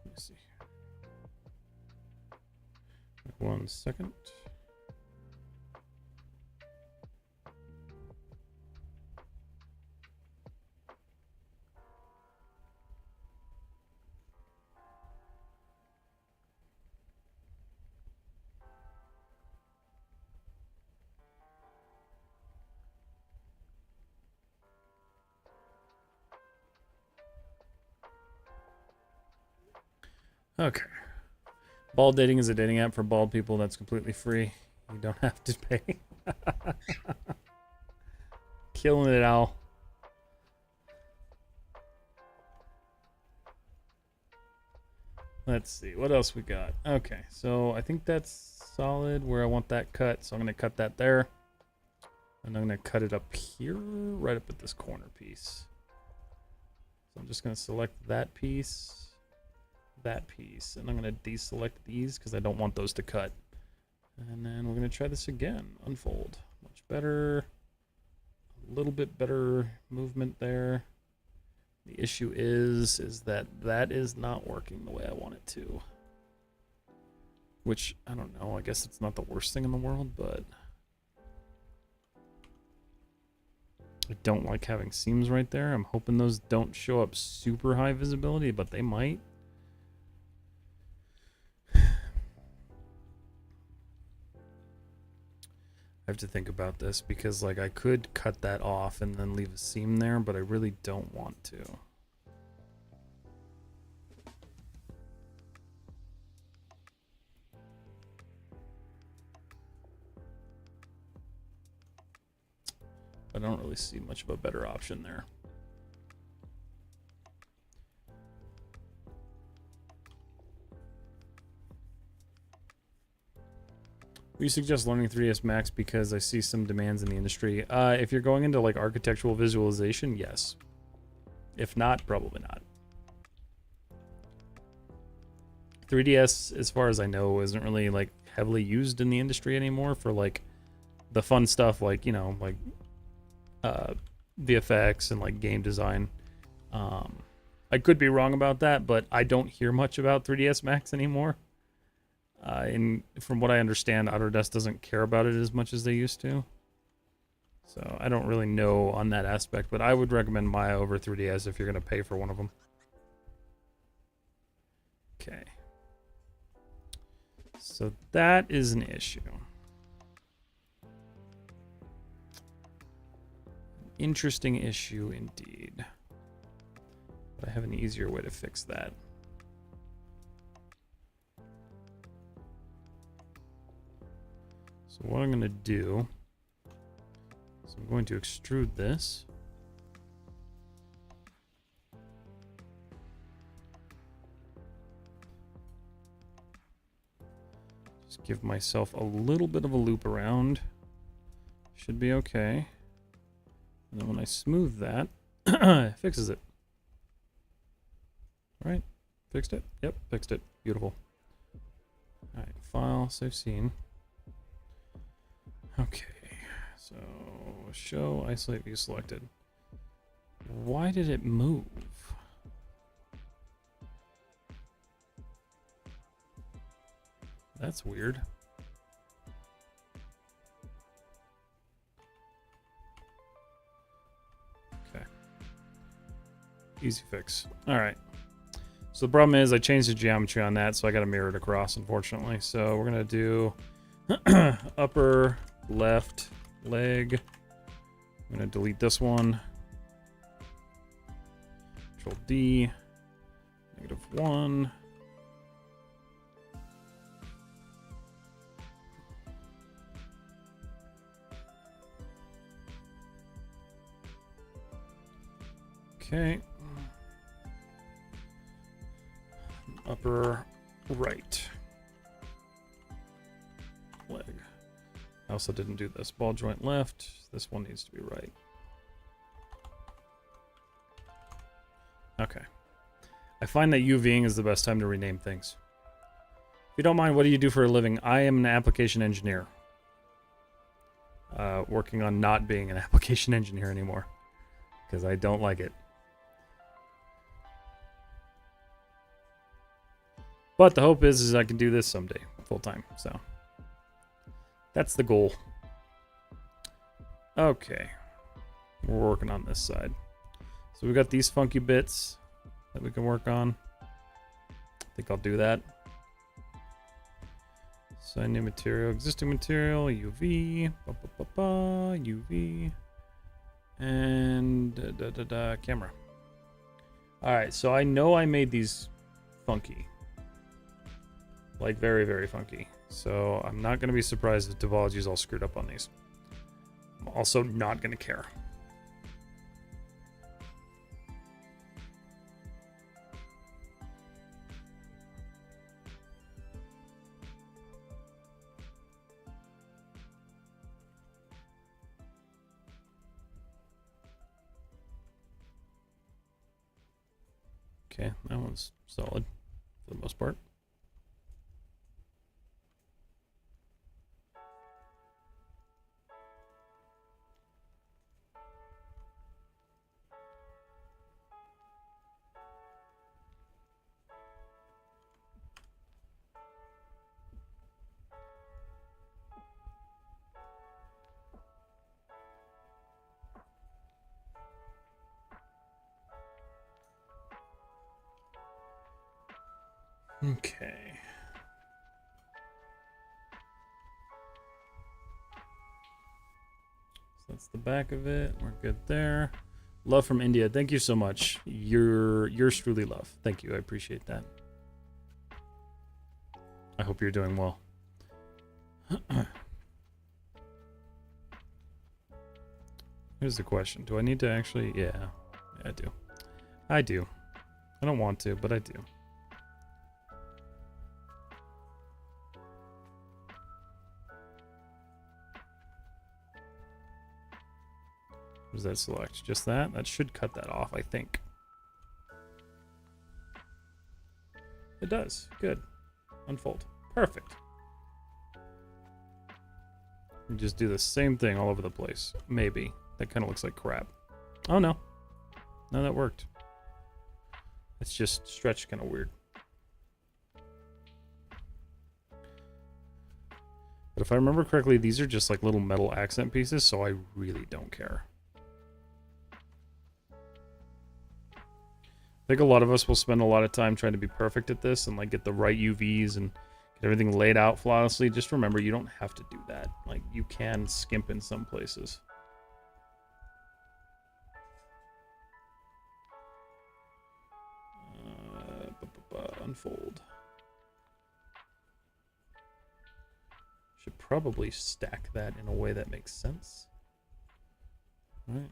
Let me see. 1 second. Okay. Bald Dating is a dating app for bald people that's completely free. You don't have to pay. Killing it, Al. Let's see. What else we got? Okay, so I think that's solid where I want that cut. So I'm going to cut that there. And I'm going to cut it up here, right up at this corner piece. So I'm just going to select that piece. And I'm going to deselect these because I don't want those to cut. And then we're going to try this again. Unfold. Much better. A little bit better movement there. The issue is that is not working the way I want it to. Which, I don't know, I guess it's not the worst thing in the world, but I don't like having seams right there. I'm hoping those don't show up super high visibility, but they might. I have to think about this because like I could cut that off and then leave a seam there, but I really don't want to. I don't really see much of a better option there. We suggest learning 3ds Max because I see some demands in the industry. If you're going into like architectural visualization, yes. If not, probably not. 3ds, as far as I know, isn't really like heavily used in the industry anymore for like the fun stuff, like, you know, like VFX and like game design. I could be wrong about that, but I don't hear much about 3ds Max anymore. And from what I understand, Autodesk doesn't care about it as much as they used to. So I don't really know on that aspect, but I would recommend Maya over 3ds if you're going to pay for one of them. Okay. So that is an issue. Interesting issue indeed. But I have an easier way to fix that. So what I'm going to do is I'm going to extrude this. Just give myself a little bit of a loop around. Should be okay. And then when I smooth that, it fixes it. Right? Fixed it? Yep, fixed it. Beautiful. Alright, file, save scene. Okay, so show, isolate view selected. Why did it move? That's weird. Okay. Easy fix. Alright. So the problem is I changed the geometry on that, so I got to mirror it across, unfortunately. So we're going to do upper left leg. I'm going to delete this one. Control D. -1. Okay. Upper right leg. I also didn't do this. Ball joint left. This one needs to be right. Okay. I find that UVing is the best time to rename things. If you don't mind, what do you do for a living? I am an application engineer. Working on not being an application engineer anymore. Because I don't like it. But the hope is I can do this someday, full time. So that's the goal. Okay, we're working on this side. So we've got these funky bits that we can work on. I think I'll do that. Assign new material, existing material, UV, UV, and camera. All right, so I know I made these funky. Like, very, very funky. So, I'm not going to be surprised if topology is all screwed up on these. I'm also not going to care. Okay, that one's solid for the most part. Okay. So that's the back of it. We're good there. Love from India. Thank you so much. Yours truly, love. Thank you. I appreciate that. I hope you're doing well. Here's the question. Do I need to actually... Yeah, I do. I do. I don't want to, but I do. What does that select? Just that? That should cut that off, I think. It does. Good. Unfold. Perfect. And just do the same thing all over the place. Maybe. That kind of looks like crap. Oh, no. No, that worked. It's just stretched kind of weird. But if I remember correctly, these are just like little metal accent pieces, so I really don't care. I think a lot of us will spend a lot of time trying to be perfect at this and like get the right UVs and get everything laid out flawlessly. Just remember, you don't have to do that. Like, you can skimp in some places. Unfold. Should probably stack that in a way that makes sense. All right.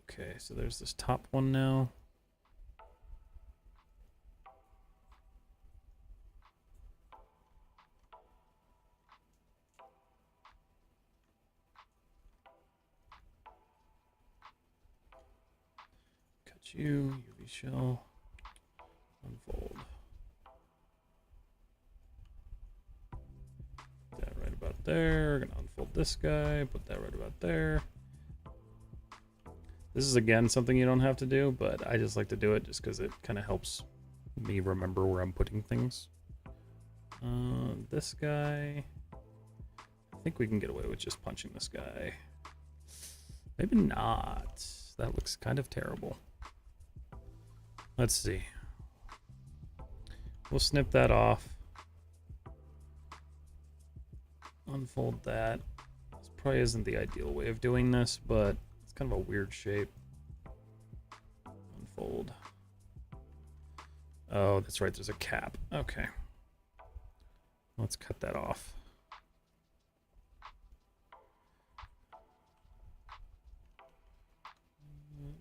Okay, so there's this top one now. you. UV shell. Unfold. Put that right about there. We're gonna unfold this guy. Put that right about there. This is again something you don't have to do, but I just like to do it just because it kind of helps me remember where I'm putting things. This guy. I think we can get away with just punching this guy. Maybe not. That looks kind of terrible. Let's see. We'll snip that off. Unfold that. This probably isn't the ideal way of doing this, but it's kind of a weird shape. Unfold. Oh, that's right. There's a cap. Okay. Let's cut that off.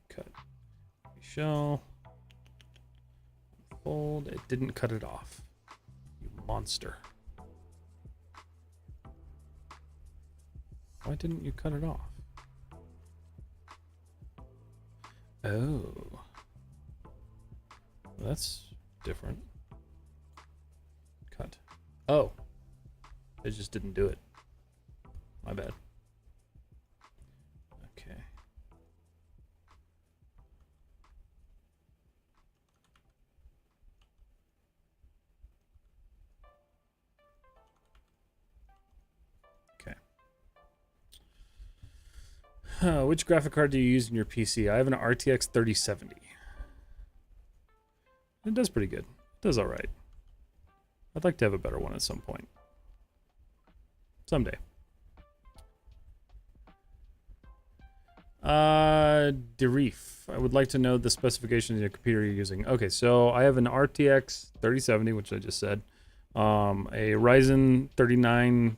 Cut. Shell. Fold. It didn't cut it off. You monster. Why didn't you cut it off? Oh. That's different. Cut. Oh. It just didn't do it. My bad. Okay. Which graphic card do you use in your PC? I have an RTX 3070. It does pretty good. It does all right. I'd like to have a better one at some point. Someday. Derif, I would like to know the specifications of the computer you're using. Okay, so I have an RTX 3070, which I just said. A Ryzen 3930X?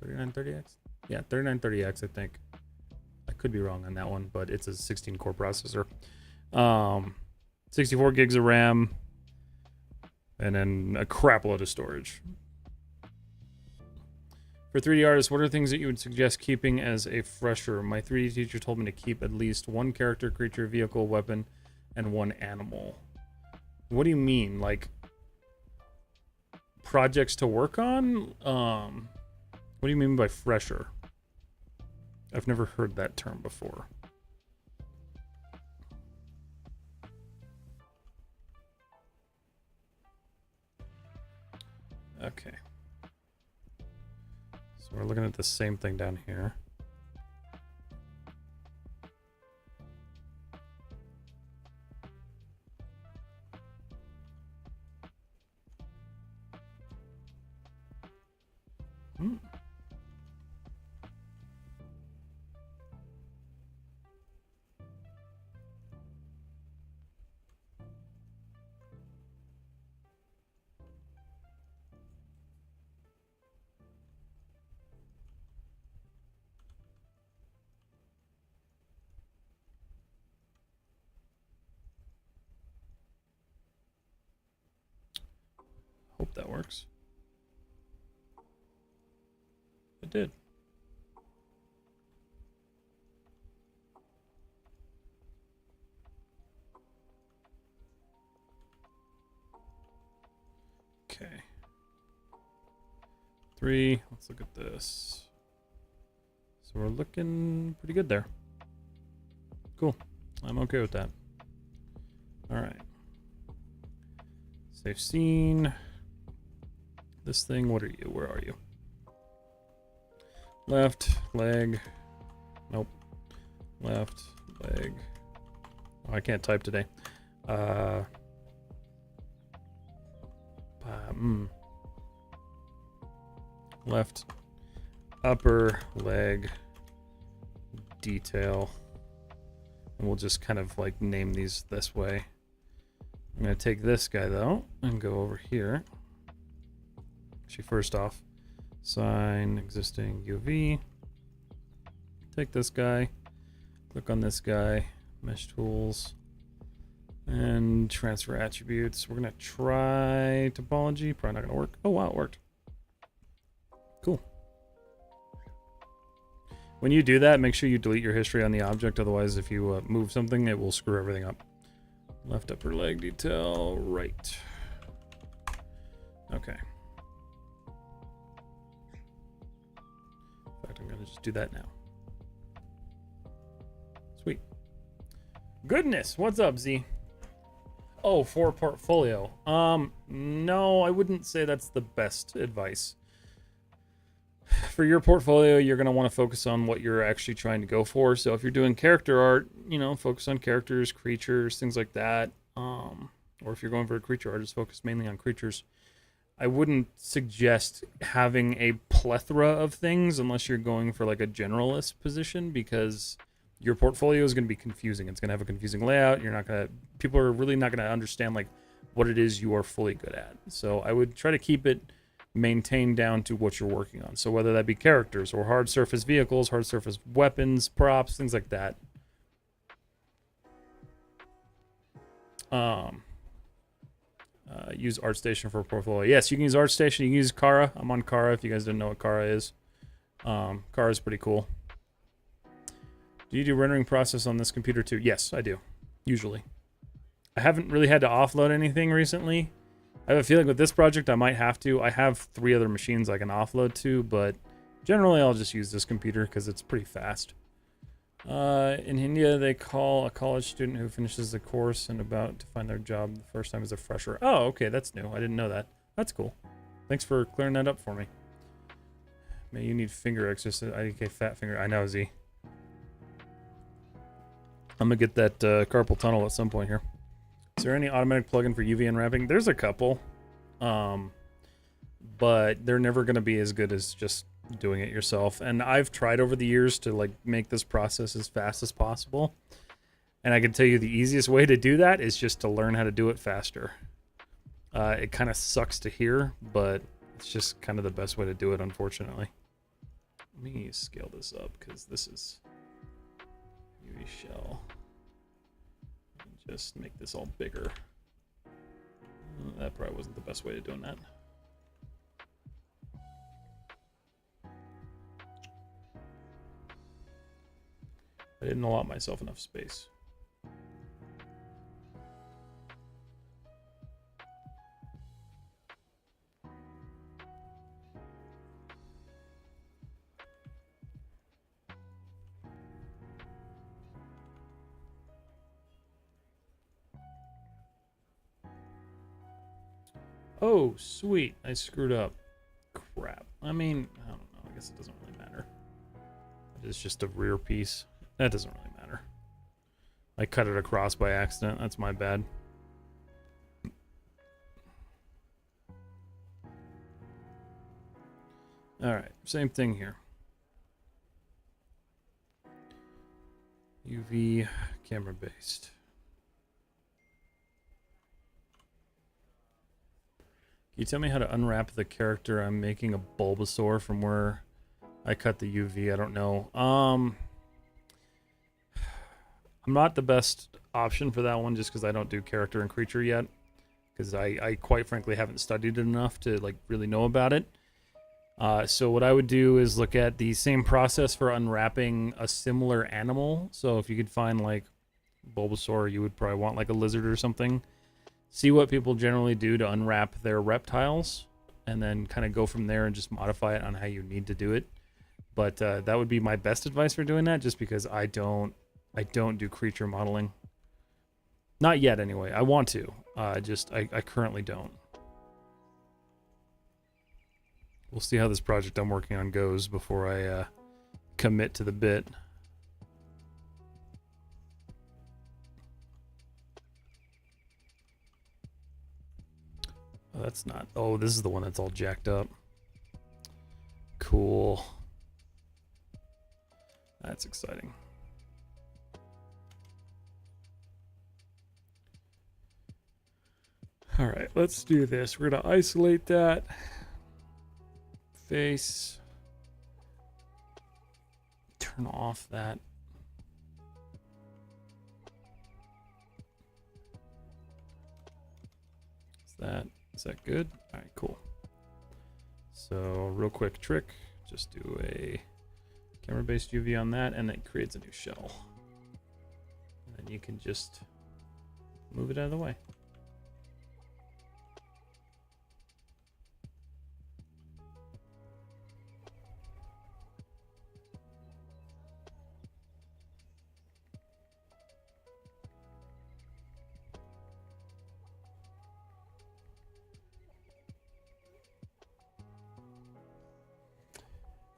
3930X? Yeah, 3930X, I think. I could be wrong on that one, but it's a 16-core processor. 64 gigs of RAM, and then a crap load of storage. For 3D artists, what are things that you would suggest keeping as a fresher? My 3D teacher told me to keep at least one character, creature, vehicle, weapon, and one animal. What do you mean? Like, projects to work on? What do you mean by fresher? I've never heard that term before. Okay. So we're looking at the same thing down here. Hope that works. It did. Okay. 3. Let's look at this. So we're looking pretty good there. Cool. I'm okay with that. All right. Save scene. This thing, what are you? Where are you? Left, leg. Nope. Left, leg. Oh, I can't type today. Left, upper leg, detail. And we'll just kind of like name these this way. I'm going to take this guy though and go over here. Actually, first off, sign existing UV. Take this guy, click on this guy, mesh tools, and transfer attributes. We're going to try topology. Probably not going to work. Oh, wow, it worked. Cool. When you do that, make sure you delete your history on the object. Otherwise, if you move something, it will screw everything up. Left upper leg detail, right. Okay. In fact, I'm gonna just do that now. Sweet. Goodness, what's up, Z? Oh, for portfolio. No, I wouldn't say that's the best advice. For your portfolio, you're going to want to focus on what you're actually trying to go for. So if you're doing character art, you know, focus on characters, creatures, things like that. Or if you're going for a creature artist, focus mainly on creatures. I wouldn't suggest having a plethora of things unless you're going for like a generalist position, because your portfolio is going to be confusing. It's going to have a confusing layout. People are really not going to understand like what it is you are fully good at. So I would try to keep it maintained down to what you're working on. So whether that be characters or hard surface vehicles, hard surface weapons, props, things like that. Use ArtStation for portfolio. Yes, you can use ArtStation. You can use Kara. I'm on Kara if you guys didn't know what Kara is. Kara is pretty cool. Do you do rendering process on this computer too? Yes, I do. Usually. I haven't really had to offload anything recently. I have a feeling with this project I might have to. I have 3 other machines I can offload to, but generally I'll just use this computer because it's pretty fast. In India, they call a college student who finishes the course and about to find their job the first time as a fresher. Oh, okay, that's new. I didn't know that. That's cool. Thanks for clearing that up for me. Man, you need finger exercise. IDK fat finger. I know, Z. I'm gonna get that carpal tunnel at some point here. Is there any automatic plugin for UV unwrapping? There's a couple, but they're never gonna be as good as just doing it yourself. And I've tried over the years to like make this process as fast as possible. And I can tell you the easiest way to do that is just to learn how to do it faster. It kind of sucks to hear, but it's just kind of the best way to do it, unfortunately. Let me scale this up because this is UV shell. Just make this all bigger. That probably wasn't the best way of doing that. I didn't allot myself enough space. Oh, sweet. I screwed up. Crap. I mean, I don't know. I guess it doesn't really matter. It is just a rear piece. That doesn't really matter. I cut it across by accident. That's my bad. Alright, same thing here. UV camera based. Can you tell me how to unwrap the character? I'm making a Bulbasaur from where I cut the UV. I don't know. I'm not the best option for that one just because I don't do character and creature yet. Because I quite frankly haven't studied it enough to like really know about it. So what I would do is look at the same process for unwrapping a similar animal. So if you could find like Bulbasaur, you would probably want like a lizard or something. See what people generally do to unwrap their reptiles, and then kind of go from there and just modify it on how you need to do it. But that would be my best advice for doing that, just because I don't do creature modeling. Not yet, anyway. I want to. I currently don't. We'll see how this project I'm working on goes before I commit to the bit. Oh, that's not... Oh, this is the one that's all jacked up. Cool. That's exciting. Alright, let's do this. We're going to isolate that. Face. Turn off that. Is that good? Alright, cool. So, real quick trick. Just do a Camera-based UV on that, and it creates a new shell. And then you can just move it out of the way.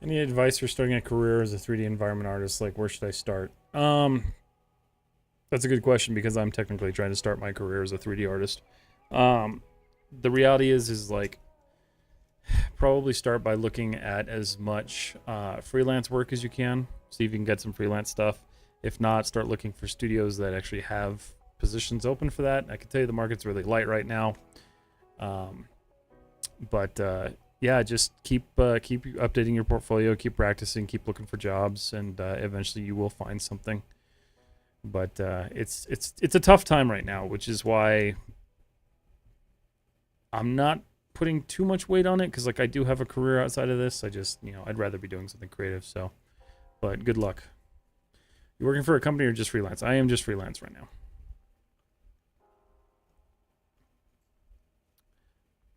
Any advice for starting a career as a 3D environment artist? Like, where should I start? That's a good question because I'm technically trying to start my career as a 3D artist. The reality is like, probably start by looking at as much freelance work as you can. See if you can get some freelance stuff. If not, start looking for studios that actually have positions open for that. I can tell you the market's really light right now. Yeah, just keep updating your portfolio, keep practicing, keep looking for jobs, and eventually you will find something. But it's a tough time right now, which is why I'm not putting too much weight on it, because like I do have a career outside of this. I just, I'd rather be doing something creative. So, but good luck. You working for a company or just freelance? I am just freelance right now.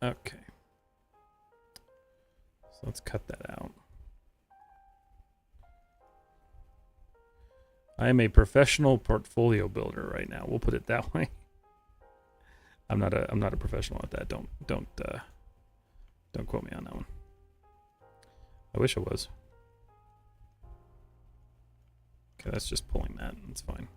Okay. So let's cut that out. I am a professional portfolio builder right now. We'll put it that way. I'm not a professional at that. Don't quote me on that one. I wish I was. Okay, that's just pulling that. That's fine.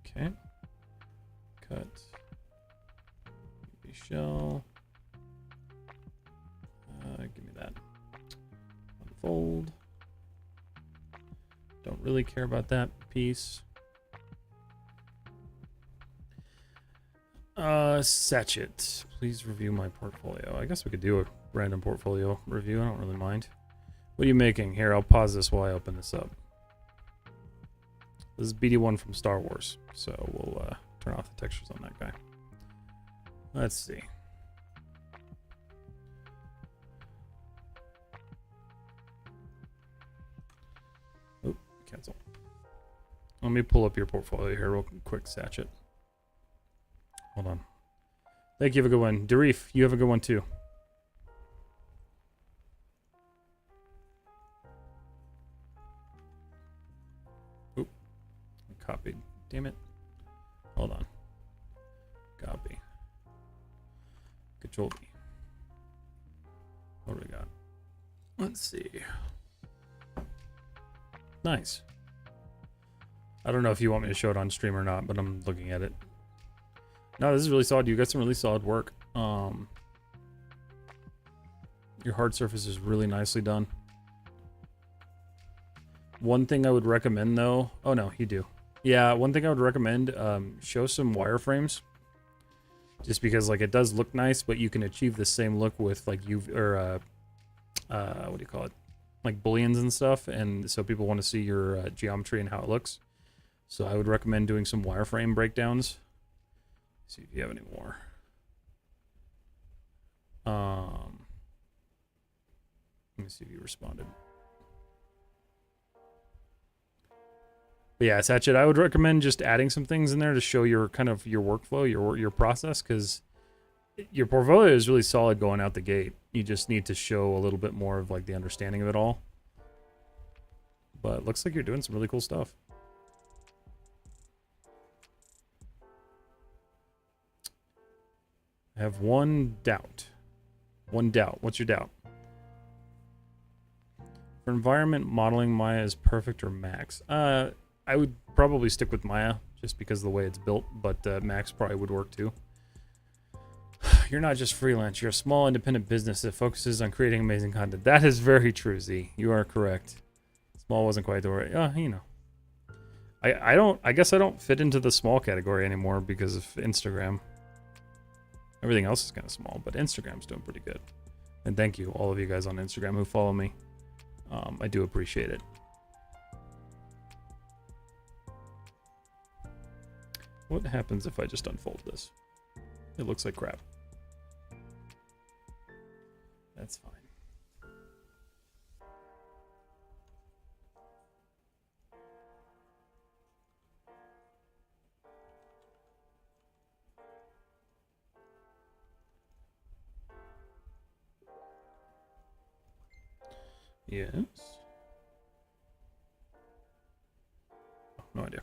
Okay. Cut. Shell. Give me that. Unfold. Don't really care about that piece. Satchet. Please review my portfolio. I guess we could do a random portfolio review. I don't really mind. What are you making? Here, I'll pause this while I open this up. This is BD-1 from Star Wars, so we'll turn off the textures on that guy. Let's see. Oop, cancel. Let me pull up your portfolio here real quick, Satchet. Hold on. Thank you, have a good one. Darif, you have a good one too. Oop. Copied. Damn it. Hold on. Copy. Control V. What do we got? Let's see. Nice. I don't know if you want me to show it on stream or not, but I'm looking at it. No, this is really solid. You got some really solid work. Your hard surface is really nicely done. One thing I would recommend though, oh no, you do. Yeah, one thing I would recommend, show some wireframes. Just because like it does look nice, but you can achieve the same look with like what do you call it? Like booleans and stuff, and so people want to see your geometry and how it looks. So I would recommend doing some wireframe breakdowns. See if you have any more. Let me see if you responded. But yeah, Satchet, I would recommend just adding some things in there to show your kind of your workflow, your process, because your portfolio is really solid going out the gate. You just need to show a little bit more of like the understanding of it all. But it looks like you're doing some really cool stuff. I have one doubt. One doubt. What's your doubt? For environment modeling, Maya is perfect or Max? I would probably stick with Maya just because of the way it's built, but Max probably would work too. You're not just freelance. You're a small independent business that focuses on creating amazing content. That is very true, Z. You are correct. Small wasn't quite the word. You know. I guess I don't fit into the small category anymore because of Instagram. Everything else is kind of small, but Instagram's doing pretty good. And thank you, all of you guys on Instagram who follow me. I do appreciate it. What happens if I just unfold this? It looks like crap. That's fine. Yes. Oh, no idea.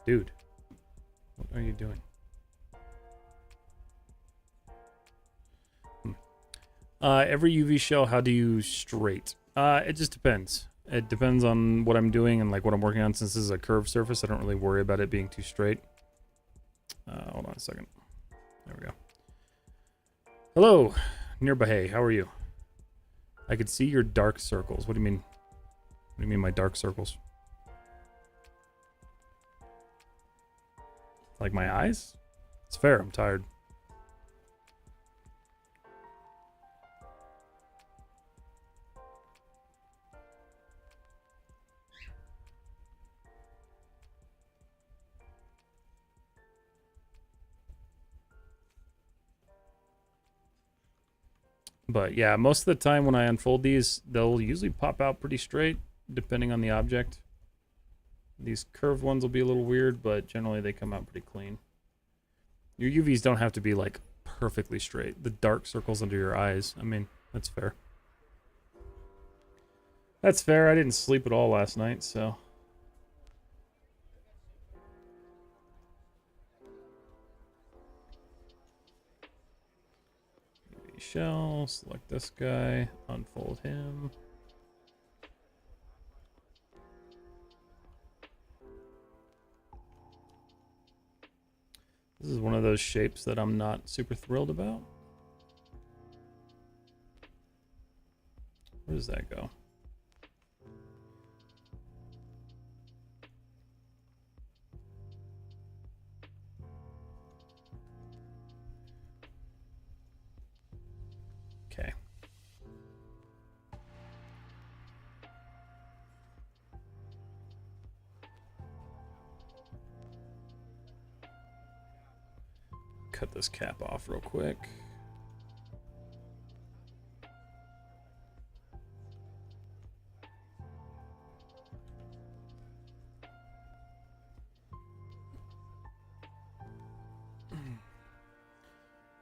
Dude, what are you doing? Every UV shell, how do you straight? It just depends. It depends on what I'm doing and like what I'm working on. Since this is a curved surface, I don't really worry about it being too straight. Hold on a second. There we go. Hello, Nearby. How are you? I could see your dark circles. What do you mean? What do you mean my dark circles? Like my eyes? It's fair. I'm tired. But yeah, most of the time when I unfold these, they'll usually pop out pretty straight, depending on the object. These curved ones will be a little weird, but generally they come out pretty clean. Your UVs don't have to be like perfectly straight. The dark circles under your eyes, I mean, that's fair. That's fair. I didn't sleep at all last night, so... Shell, select this guy, unfold him. This is one of those shapes that I'm not super thrilled about. Where does that go? Okay. Cut this cap off real quick.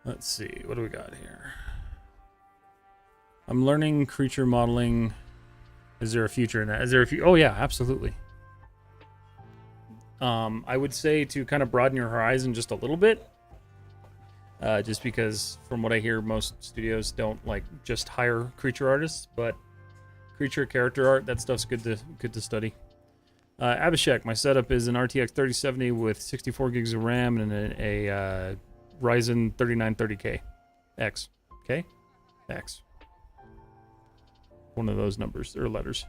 Let's see, what do we got here? I'm learning creature modeling. Is there a future in that? Is there a oh yeah, absolutely. I would say to kind of broaden your horizon just a little bit. Just because from what I hear, most studios don't like just hire creature artists, but creature character art, that stuff's good to study. Abhishek, my setup is an RTX 3070 with 64 gigs of RAM and a Ryzen 3930K X. Okay? X. One of those numbers or letters.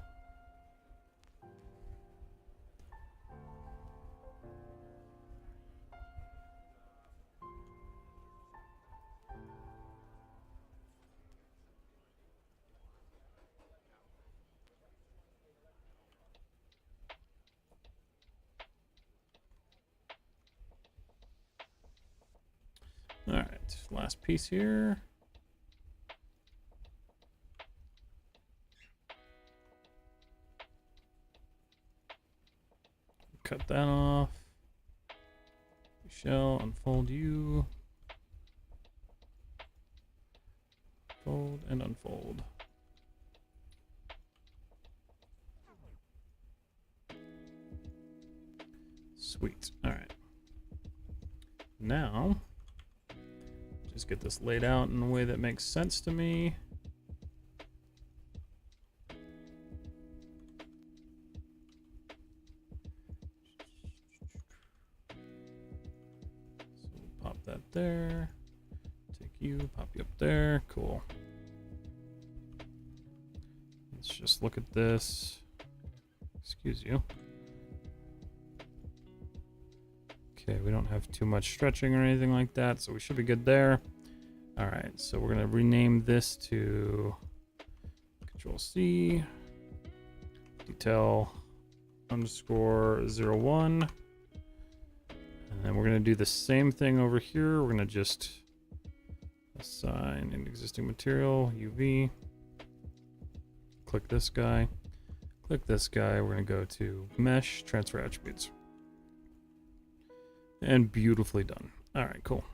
All right, last piece here. Cut that off. Shall unfold you. Fold and unfold. Sweet. All right. Now, just get this laid out in a way that makes sense to me. So we'll pop that there. Take you, pop you up there. Cool. Let's just look at this. Excuse you. Okay, we don't have too much stretching or anything like that, so we should be good there. All right, so we're gonna rename this to Control C, detail underscore 01. And then we're going to do the same thing over here. We're going to just assign an existing material, UV. Click this guy. Click this guy. We're going to go to mesh, transfer attributes. And beautifully done. All right, cool.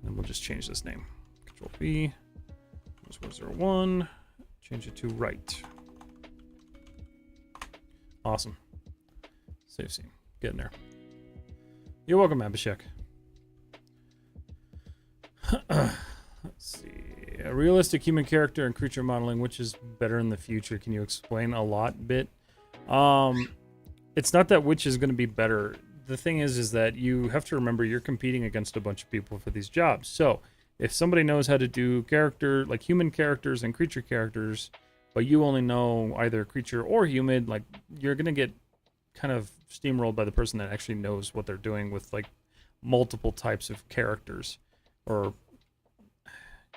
And we'll just change this name. Control V, underscore 01, change it to right. Awesome. Save scene. Get in there. You're welcome, Abhishek. Let's see. A realistic human character and creature modeling, which is better in the future? Can you explain a lot bit? It's not that which is going to be better. The thing is that you have to remember you're competing against a bunch of people for these jobs. So if somebody knows how to do character, like human characters and creature characters, but you only know either creature or human, like you're going to get kind of steamrolled by the person that actually knows what they're doing with like multiple types of characters. Or,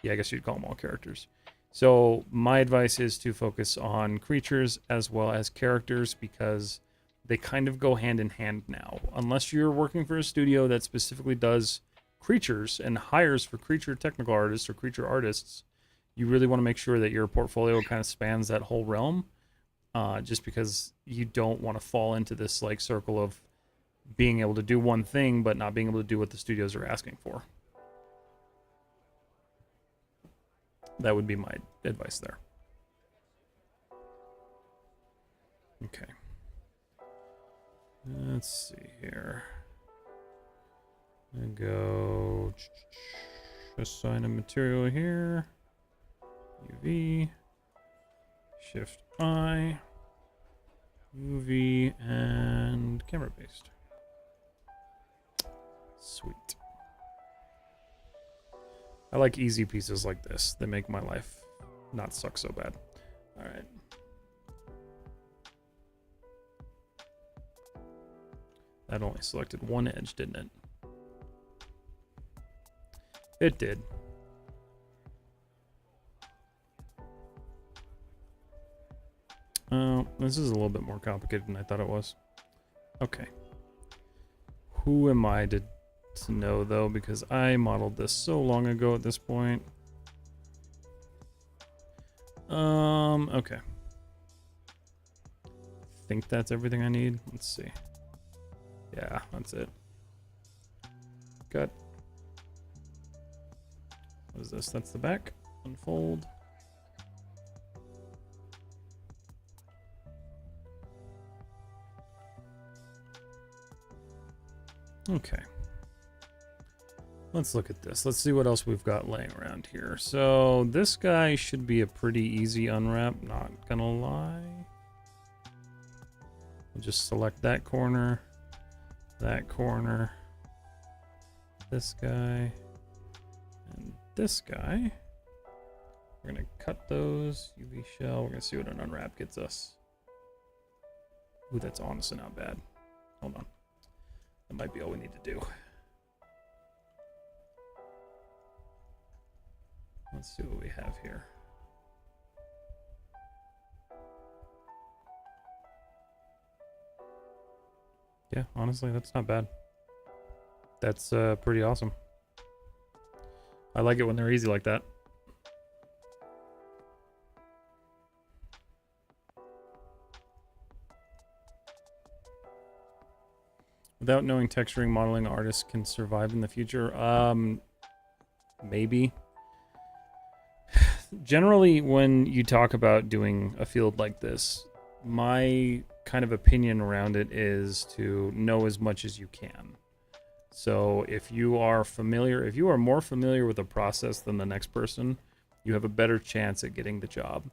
yeah, I guess you'd call them all characters. So my advice is to focus on creatures as well as characters because they kind of go hand in hand now. Unless you're working for a studio that specifically does creatures and hires for creature technical artists or creature artists, you really want to make sure that your portfolio kind of spans that whole realm, just because you don't want to fall into this like circle of being able to do one thing but not being able to do what the studios are asking for. That would be my advice there. Okay. Let's see here. And go assign a material here. UV. Shift I. UV and camera based. Sweet. I like easy pieces like this. They make my life not suck so bad. All right. That only selected one edge, didn't it? It did. Oh, this is a little bit more complicated than I thought it was. Okay. Who am I to know, though, because I modeled this so long ago at this point. Okay. I think that's everything I need. Let's see. Yeah, that's it. Cut. What is this? That's the back. Unfold. Okay. Let's look at this. Let's see what else we've got laying around here. So this guy should be a pretty easy unwrap, not gonna lie. We'll just select that corner, this guy, and this guy. We're gonna cut those, UV shell. We're gonna see what an unwrap gets us. Ooh, that's honestly not bad. Hold on. That might be all we need to do. Let's see what we have here. Yeah, honestly, that's not bad. That's pretty awesome. I like it when they're easy like that. Without knowing texturing, modeling, artists can survive in the future. Maybe. Generally, when you talk about doing a field like this, my kind of opinion around it is to know as much as you can. So if you are more familiar with a process than the next person, you have a better chance at getting the job.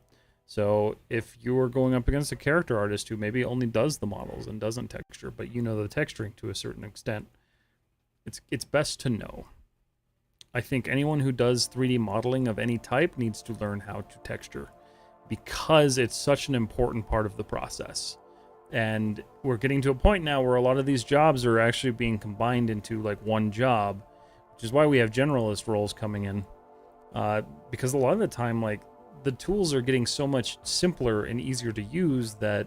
So if you're going up against a character artist who maybe only does the models and doesn't texture, but you know the texturing to a certain extent, it's best to know. I think anyone who does 3D modeling of any type needs to learn how to texture because it's such an important part of the process. And we're getting to a point now where a lot of these jobs are actually being combined into like one job, which is why we have generalist roles coming in. Because a lot of the time, like, the tools are getting so much simpler and easier to use that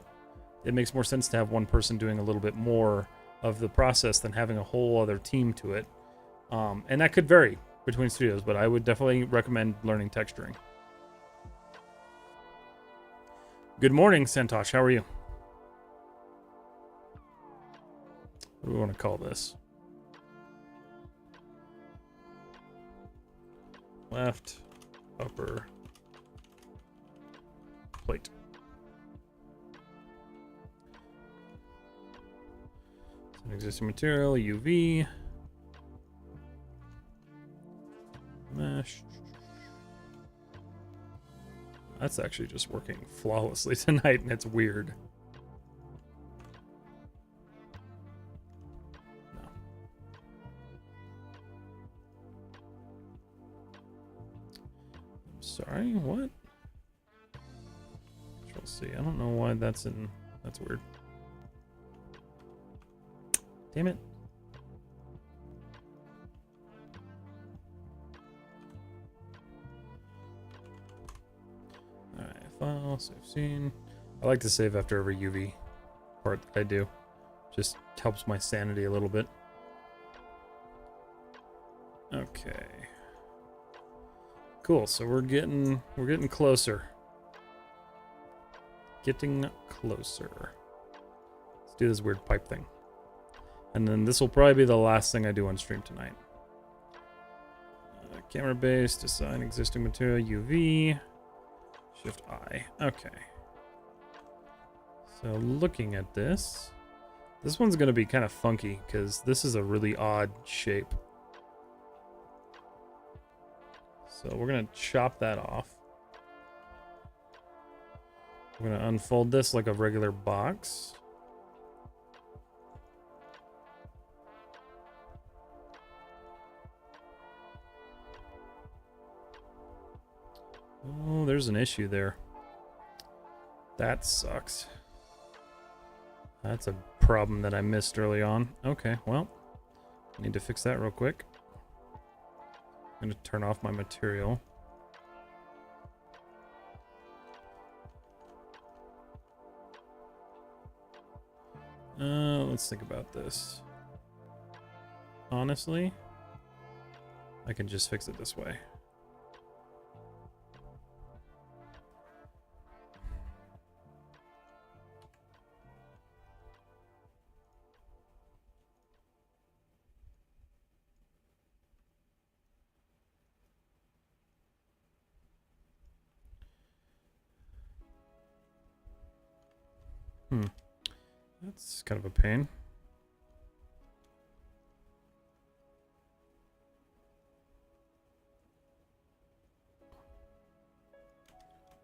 it makes more sense to have one person doing a little bit more of the process than having a whole other team to it. And that could vary between studios, but I would definitely recommend learning texturing. Good morning, Santosh. How are you? What do we want to call this? Left upper plate. It's an existing material, UV. Mesh. That's actually just working flawlessly tonight, and it's weird. No. I'm sorry, what? Control C. I don't know why that's in. That's weird. Damn it. File, save scene. I like to save after every UV part that I do. Just helps my sanity a little bit. Okay. Cool, so we're getting closer. Getting closer. Let's do this weird pipe thing. And then this will probably be the last thing I do on stream tonight. Camera base, design existing material, UV. Shift I. Okay. So looking at this one's going to be kind of funky because this is a really odd shape. So we're going to chop that off. We're going to unfold this like a regular box. Oh, there's an issue there. That sucks. That's a problem that I missed early on. Okay, well, I need to fix that real quick. I'm going to turn off my material. Let's think about this. Honestly, I can just fix it this way. That's kind of a pain.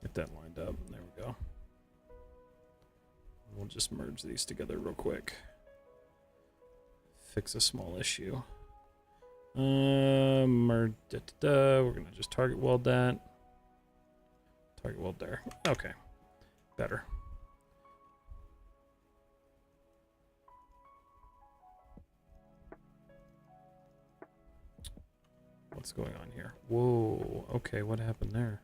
Get that lined up. There we go. We'll just merge these together real quick. Fix a small issue. We're gonna just target weld that. Target weld there. Okay. Better. What's going on here? Whoa. Okay, what happened there?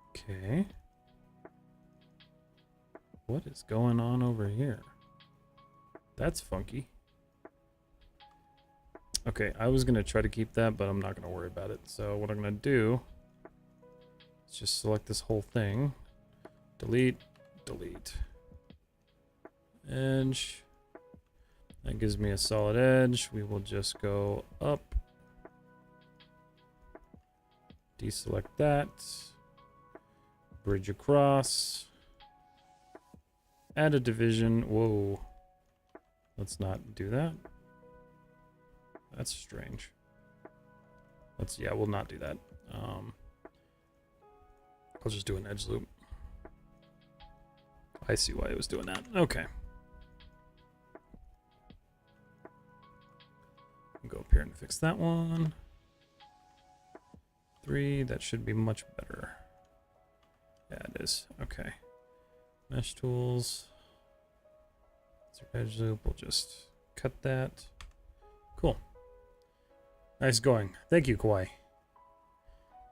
Okay. What is going on over here? That's funky. Okay, I was going to try to keep that, but I'm not going to worry about it. So what I'm going to do is just select this whole thing. Delete, delete. Edge. That gives me a solid edge. We will just go up. Deselect that. Bridge across. Add a division. Whoa. Let's not do that. That's strange. Yeah, we'll not do that. I'll just do an edge loop. I see why it was doing that. Okay. Go up here and fix that one. 3, that should be much better. Yeah, it is. Okay. Mesh tools. Edge loop, we'll just cut that. Cool. Nice going. Thank you, Kawhi.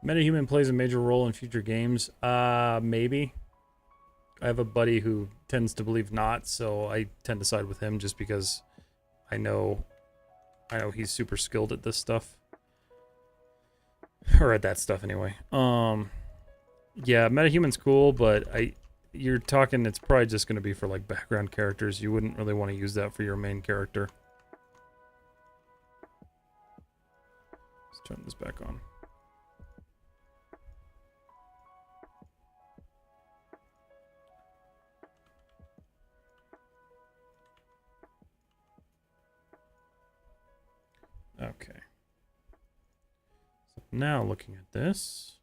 Metahuman plays a major role in future games. Maybe. I have a buddy who tends to believe not, so I tend to side with him just because I know he's super skilled at this stuff. Or at that stuff anyway. Yeah, Metahuman's cool, but you're talking it's probably just going to be for like background characters. You wouldn't really want to use that for your main character. Let's turn this back on. Okay. So now looking at this,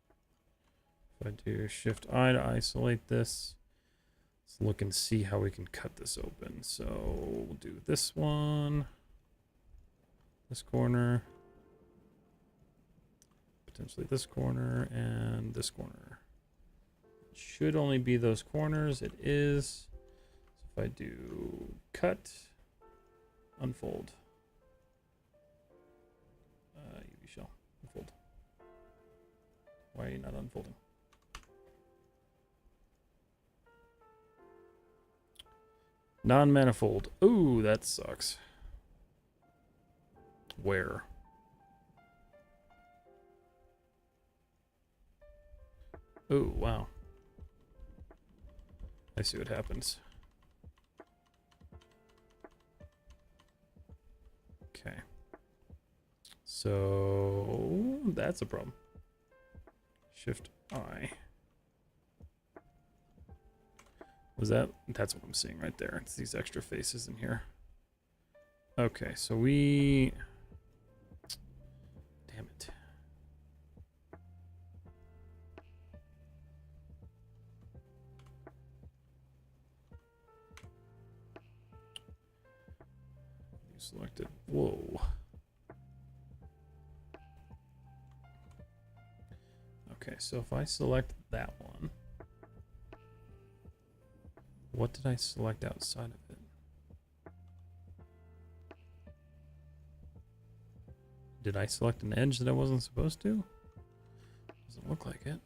if I do Shift I to isolate this, let's look and see how we can cut this open. So we'll do this one, this corner, potentially this corner, and this corner. It should only be those corners. It is. So if I do cut, unfold. UV shell, unfold. Why are you not unfolding? Non-manifold. Ooh, that sucks. Where? Ooh, wow. I see what happens. Okay. So that's a problem. Shift I. Was that? That's what I'm seeing right there. It's these extra faces in here. Okay, so we... Damn it. You selected. Whoa. Okay, so if I select that one, what did I select outside of it? Did I select an edge that I wasn't supposed to? Doesn't look like it.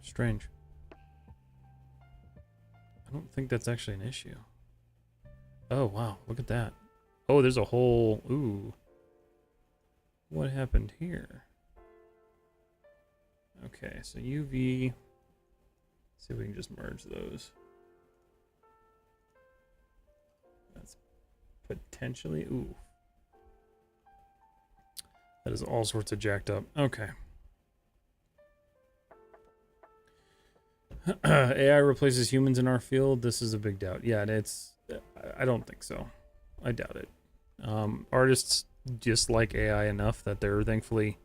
Strange. I don't think that's actually an issue. Oh, wow. Look at that. Oh, there's a whole... Ooh. What happened here? Okay, so UV... See if we can just merge those. That's potentially... Ooh. That is all sorts of jacked up. Okay. AI replaces humans in our field. This is a big doubt. Yeah, it's... I don't think so. I doubt it. Artists just like AI enough that they're thankfully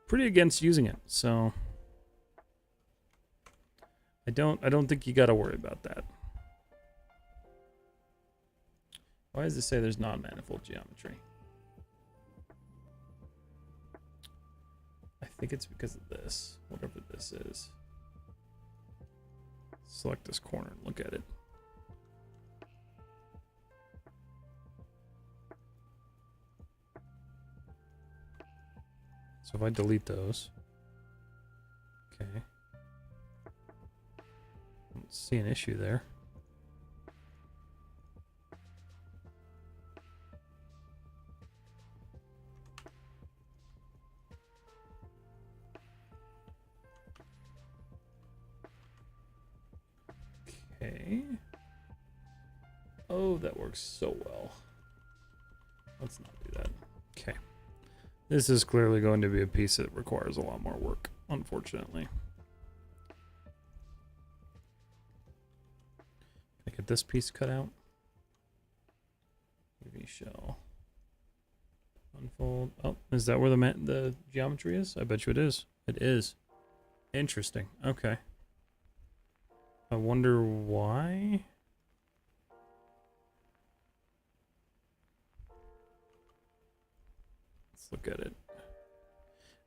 pretty against using it. So... I don't think you gotta worry about that. Why does it say there's non-manifold geometry? I think it's because of this, whatever this is. Select this corner and look at it. So if I delete those, okay. I don't see an issue there. Okay. Oh, that works so well. Let's not do that. Okay. This is clearly going to be a piece that requires a lot more work, unfortunately. Can I get this piece cut out? UV shell. Unfold. Oh, is that where the geometry is? I bet you it is. It is. Interesting. Okay. I wonder why. Let's look at it.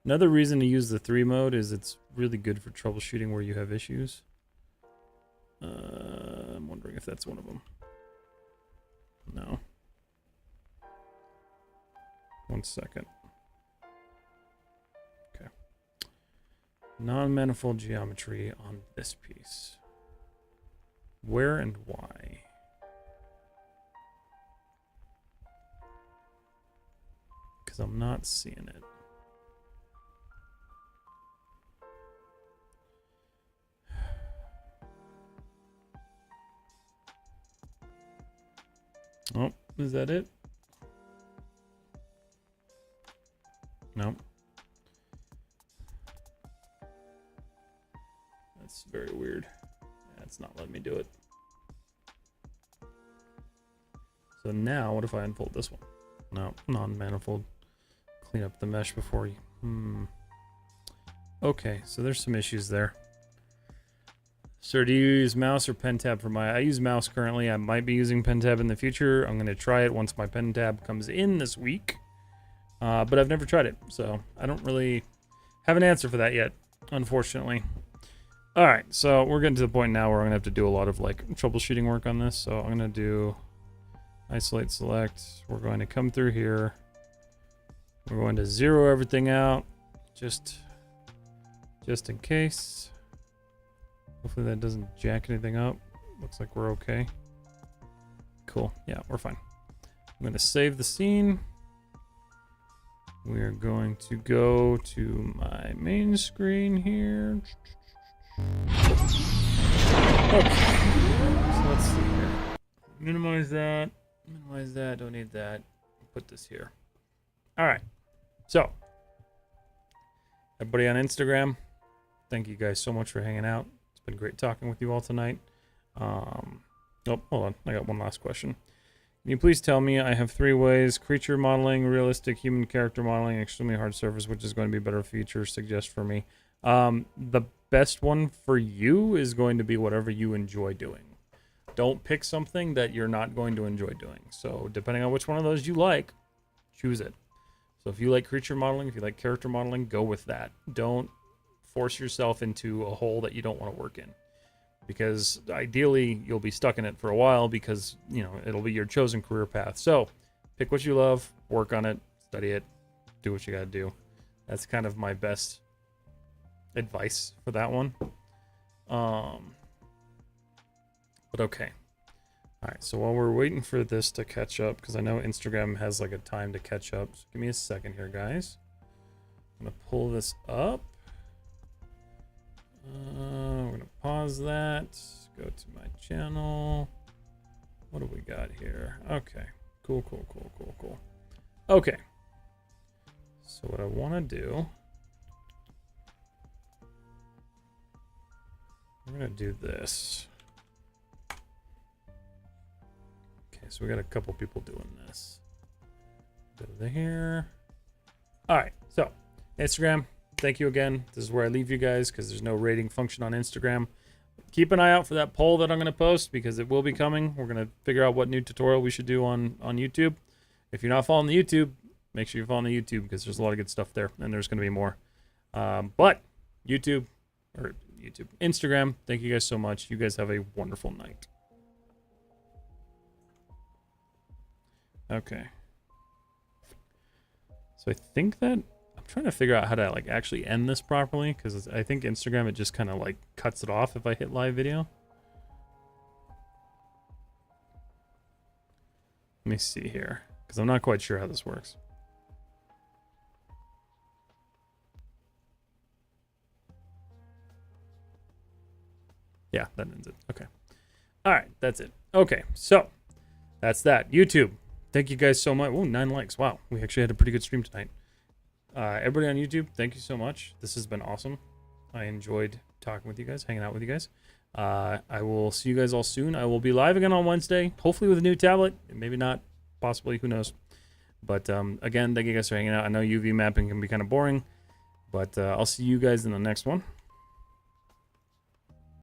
Another reason to use the 3 mode is it's really good for troubleshooting where you have issues. I'm wondering if that's one of them. No. 1 second. Non-manifold geometry on this piece. Where and why? Because I'm not seeing it. Oh, is that it? No. That's very weird. That's not letting me do it. So now, what if I unfold this one? No, non-manifold. Clean up the mesh before you... Okay, so there's some issues there. Sir, do you use mouse or pen tab for my... I use mouse currently. I might be using pen tab in the future. I'm going to try it once my pen tab comes in this week. But I've never tried it, so I don't really have an answer for that yet, unfortunately. All right, so we're getting to the point now where I'm going to have to do a lot of like troubleshooting work on this. So I'm going to do isolate select. We're going to come through here. We're going to zero everything out just in case. Hopefully that doesn't jack anything up. Looks like we're okay. Cool. Yeah, we're fine. I'm going to save the scene. We are going to go to my main screen here. Okay. So let's see here. Minimize that. Minimize that. Don't need that. Put this here. All right. So, everybody on Instagram, thank you guys so much for hanging out. It's been great talking with you all tonight. Oh, hold on. I got one last question. Can you please tell me, I have 3 ways: creature modeling, realistic human character modeling, extremely hard surface, which is going to be better feature, suggest for me. The best one for you is going to be whatever you enjoy doing. Don't pick something that you're not going to enjoy doing. So depending on which one of those you like, choose it. So if you like creature modeling, if you like character modeling, go with that. Don't force yourself into a hole that you don't want to work in. Because ideally, you'll be stuck in it for a while because, you know, it'll be your chosen career path. So pick what you love, work on it, study it, do what you got to do. That's kind of my best advice for that one. But okay. All right, so while we're waiting for this to catch up, because I know Instagram has like a time to catch up. So give me a second here, guys. I'm going to pull this up. We're going to pause that. Go to my channel. What do we got here? Okay. Cool. Okay. So what I want to do... we're going to do this. Okay, so we got a couple people doing this. Go to here. All right, so Instagram, thank you again. This is where I leave you guys because there's no rating function on Instagram. Keep an eye out for that poll that I'm going to post because it will be coming. We're going to figure out what new tutorial we should do on YouTube. If you're not following the YouTube, make sure you're following the YouTube because there's a lot of good stuff there and there's going to be more. But Instagram, thank you guys so much. You guys have a wonderful night. Okay. So I think that I'm trying to figure out how to like actually end this properly because I think Instagram, it just kind of like cuts it off if I hit live video. Let me see here because I'm not quite sure how this works. Yeah, that ends it. Okay. All right, that's it. Okay, so that's that. YouTube, thank you guys so much. Oh, 9 likes. Wow, we actually had a pretty good stream tonight. Everybody on YouTube, thank you so much. This has been awesome. I enjoyed talking with you guys, hanging out with you guys. I will see you guys all soon. I will be live again on Wednesday, hopefully with a new tablet. Maybe not, possibly, who knows. But again, thank you guys for hanging out. I know UV mapping can be kind of boring, but I'll see you guys in the next one.